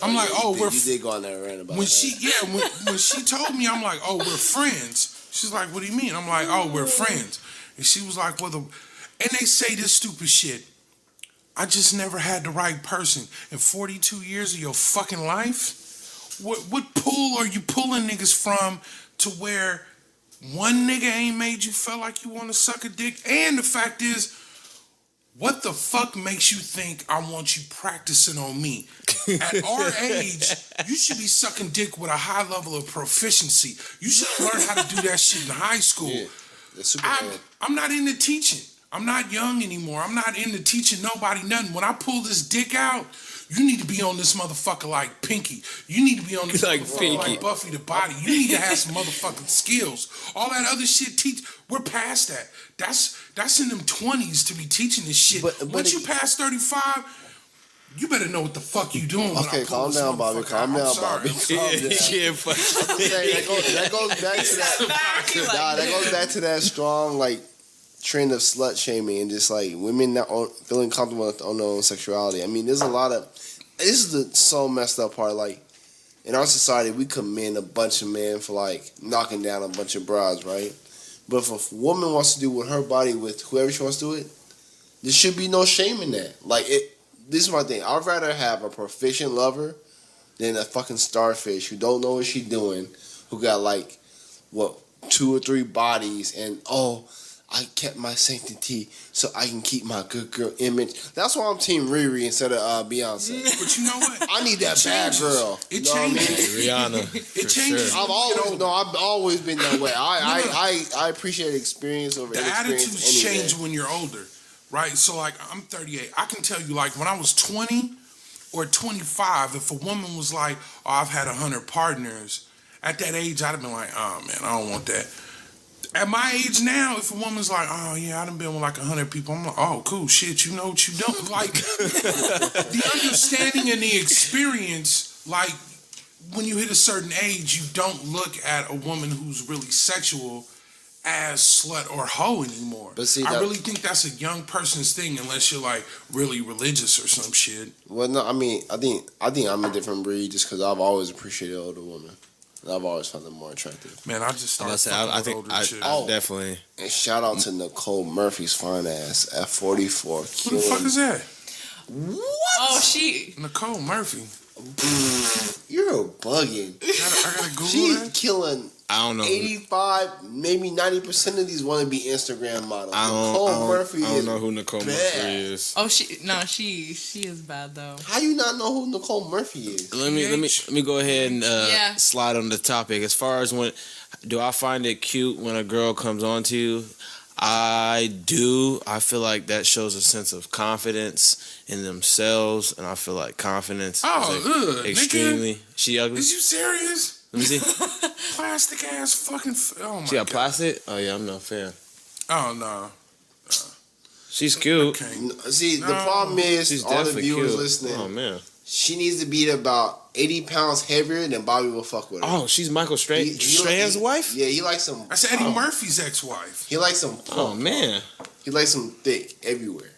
I'm like, oh, you did go on that rant about when that. when she told me, I'm like, oh, we're friends. She's like, what do you mean? I'm like, oh, we're friends. And she was like, and they say this stupid shit. I just never had the right person. In 42 years of your fucking life, what pool are you pulling niggas from to where one nigga ain't made you feel like you want to suck a dick? And the fact is, what the fuck makes you think I want you practicing on me? At our age, you should be sucking dick with a high level of proficiency. You should learn how to do that shit in high school. Yeah, that's super I'm not into teaching. I'm not young anymore. I'm not into teaching nobody nothing. When I pull this dick out, you need to be on this motherfucker like Pinky. You need to be on this Like motherfucker Pinky. like Buffy the Body. You need to have some motherfucking skills. All that other shit, we're past that. That's in them 20s to be teaching this shit. But Once you pass 35, you better know what the fuck you doing. When Okay, I pull calm this down, Bobby. motherfucker Calm out. down, I'm sorry. Bobby. Calm down. That goes back to that. That goes back to that strong like trend of slut shaming and just like women not feeling comfortable on their own sexuality. I mean, there's a lot of. This is the so messed up part. Like in our society, we commend a bunch of men for like knocking down a bunch of bras, right? But if a woman wants to do with her body with whoever she wants to do it, there should be no shame in that. Like this is my thing. I'd rather have a proficient lover than a fucking starfish who don't know what she's doing, who got like 2 or 3 bodies, and I kept my sanctity so I can keep my good girl image. That's why I'm Team Riri instead of Beyonce. But you know what? I need that bad girl. It You know what I mean? changes. Rihanna. It changes. I've always been that way. I appreciate experience over The inexperience. attitudes any change day. when you're older, right? So like I'm 38. I can tell you like when I was 20 or 25, if a woman was like, oh, I've had 100 partners, at that age I'd have been like, oh man, I don't want that. At my age now, if a woman's like, oh yeah, I done been with like 100 people, I'm like, oh cool, shit, you know what you don't like. The understanding and the experience, like when you hit a certain age, you don't look at a woman who's really sexual as slut or hoe anymore. But see, I really think that's a young person's thing unless you're like really religious or some shit. Well, no, I mean, I think I'm a different breed just because I've always appreciated older women. And I've always found them more attractive. Man, I just started I fucking think with older I chicks. definitely. And shout out to Nicole Murphy's fine ass at 44. Who the fuck is that? Oh, she. Nicole Murphy. You're bugging. I gotta Google She's that. killing I don't know. 85, maybe 90% of these want to be Instagram models. I Nicole Murphy I don't is know who Nicole bad. Murphy is. Oh, she is bad though. How you not know who Nicole Murphy is? Let me go ahead and Yeah. slide on the topic. As far as do I find it cute when a girl comes on to you? I do. I feel like that shows a sense of confidence in themselves, and I feel like confidence is like extremely. Nigga. She ugly? Is you serious? Let me see. Plastic ass fucking. Oh my She got god. plastic? Oh yeah, I'm not a fan. Oh no. She's cute. Okay. See, the No. problem is, She's all the definitely viewers cute. listening, Oh man. she needs to be about 80 pounds heavier than Bobby will fuck with her. Oh, she's Michael Strahan's wife? Yeah, he likes some. That's Eddie Murphy's ex-wife. He likes some. Oh man. He likes some thick everywhere.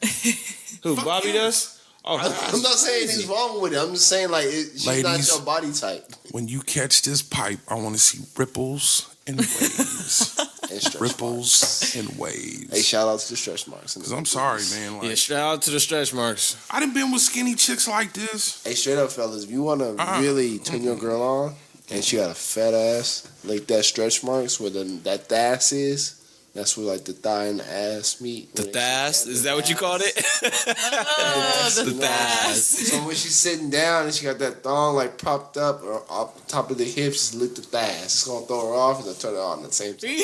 Who, Fuck Bobby yeah. does? Oh, I'm not saying anything's wrong with it. I'm just saying like she's not Ladies, your body type. when you catch this pipe, I want to see ripples and waves. And stretch Ripples marks. and waves. Hey, shout out to the stretch marks. Cause I'm sorry, man. Like, yeah, shout out to the stretch marks. I done been with skinny chicks like this. Hey, straight up, fellas, if you want to really turn your girl on and she got a fat ass, like that stretch marks where that ass is, that's where like the thigh and the ass meet. The thighs? Is that what you called it? The thighs. So when she's sitting down and she got that thong like propped up or up top of the hips, just lick the thighs. It's gonna throw her off and then turn her on at the same time.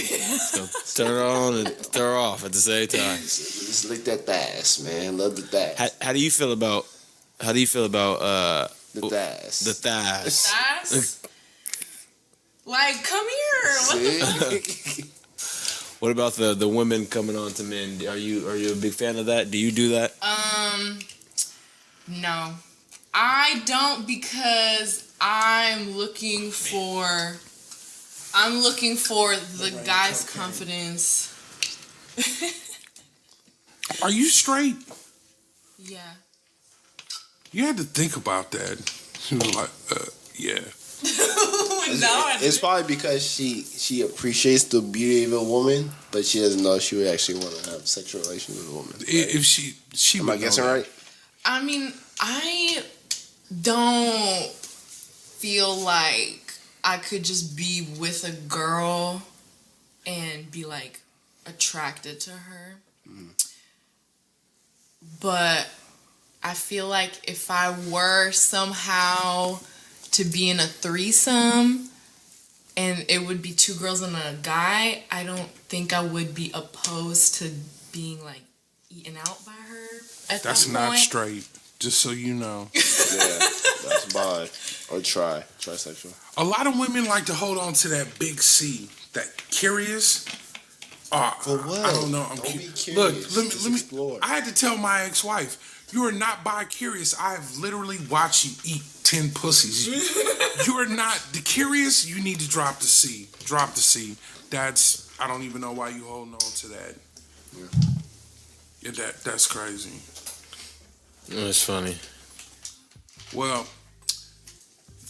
Turn her on and throw her off at the same time. Just lick that thighs, man. Love the thighs. How do you feel about The thighs. the thighs? Thighs? Like, come here. What the See? What about the women coming on to men? Are you a big fan of that? Do you do that? No. I don't, because I'm looking for the guy's confidence. Are you straight? Yeah. You had to think about that. She was like, yeah. It's probably because she appreciates the beauty of a woman, but she doesn't know she would actually want to have sexual relations with a woman. Right? If she Am would I guessing know that. right? I mean, I don't feel like I could just be with a girl and be like attracted to her. But I feel like if I were somehow to be in a threesome and it would be 2 girls and a guy, I don't think I would be opposed to being like eaten out by her at That's that not point. straight. Just so you know. Yeah, that's bi or trisexual. A lot of women like to hold on to that big C, that curious. For what? I don't know. I'm Don't be curious. curious. Look, Just let me. explore. I had to tell my ex-wife, "You are not bi-curious. I have literally watched you eat 10 pussies. You are not the curious. You need to drop the C. Drop the C. That's. I don't even know why you holding on to that. Yeah, that's crazy. That's funny. Well,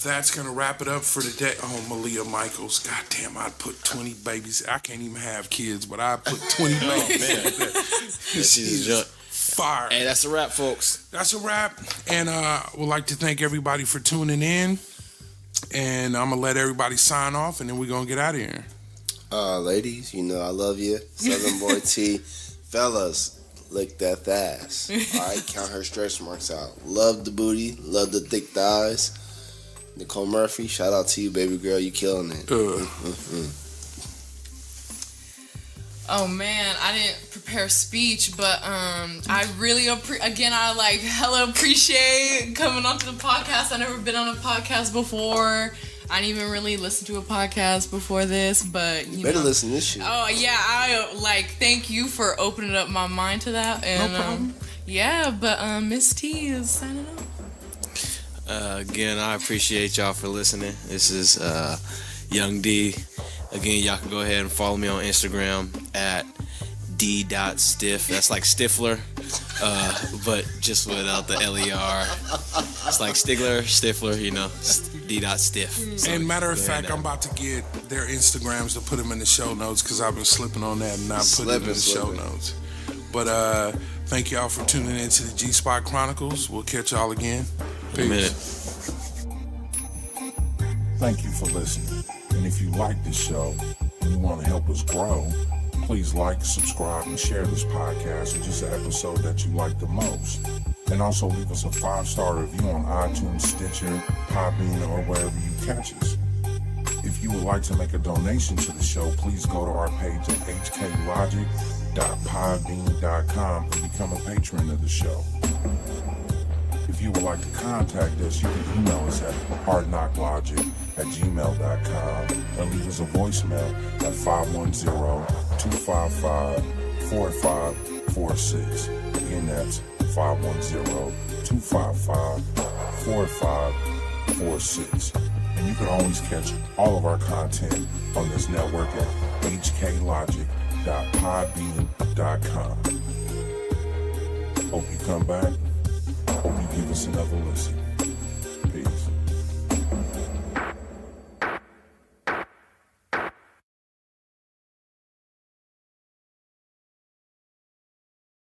that's going to wrap it up for today. Oh, Malia Michaels. God damn, I'd put 20 babies. I can't even have kids, but I'd put 20 babies. She's a junk. Fire. Hey, that's a wrap, folks. That's a wrap. And would like to thank everybody for tuning in. And I'm going to let everybody sign off, and then we're going to get out of here. Ladies, you know I love you. Southern Boy T. Fellas, lick that ass. Alright, count her stretch marks out. Love the booty, love the thick thighs. Nicole Murphy, shout out to you, baby girl. You killing it. Oh man, I didn't prepare a speech, but I really I like hella appreciate coming onto the podcast. I've never been on a podcast before. I didn't even really listen to a podcast before this, but you Better know. listen to this shit. Oh yeah, I thank you for opening up my mind to that. And No problem. yeah, but Miss T is signing off. Again, I appreciate y'all for listening. This is Young D. Again, y'all can go ahead and follow me on Instagram at d.stiff. That's like Stifler, but just without the L-E-R. It's like Stifler, you know, d.stiff. So And matter of go ahead fact, I'm about to get their Instagrams to put them in the show notes because I've been slipping on that and not putting it in the show notes. But thank y'all for tuning in to the G Spot Chronicles. We'll catch y'all again. in a minute. Thank you for listening. And if you like this show and you want to help us grow, please like, subscribe, and share this podcast or just an episode that you like the most. And also leave us a 5-star review on iTunes, Stitcher, Podbean, or wherever you catch us. If you would like to make a donation to the show, please go to our page at hklogic.podbean.com and become a patron of the show. If you would like to contact us, you can email us at hardknocklogic@gmail.com or leave us a voicemail at 510-255-4546. Again, that's 510-255-4546. And you can always catch all of our content on this network at hklogic.podbean.com. Hope you come back. Hope you give us another listen.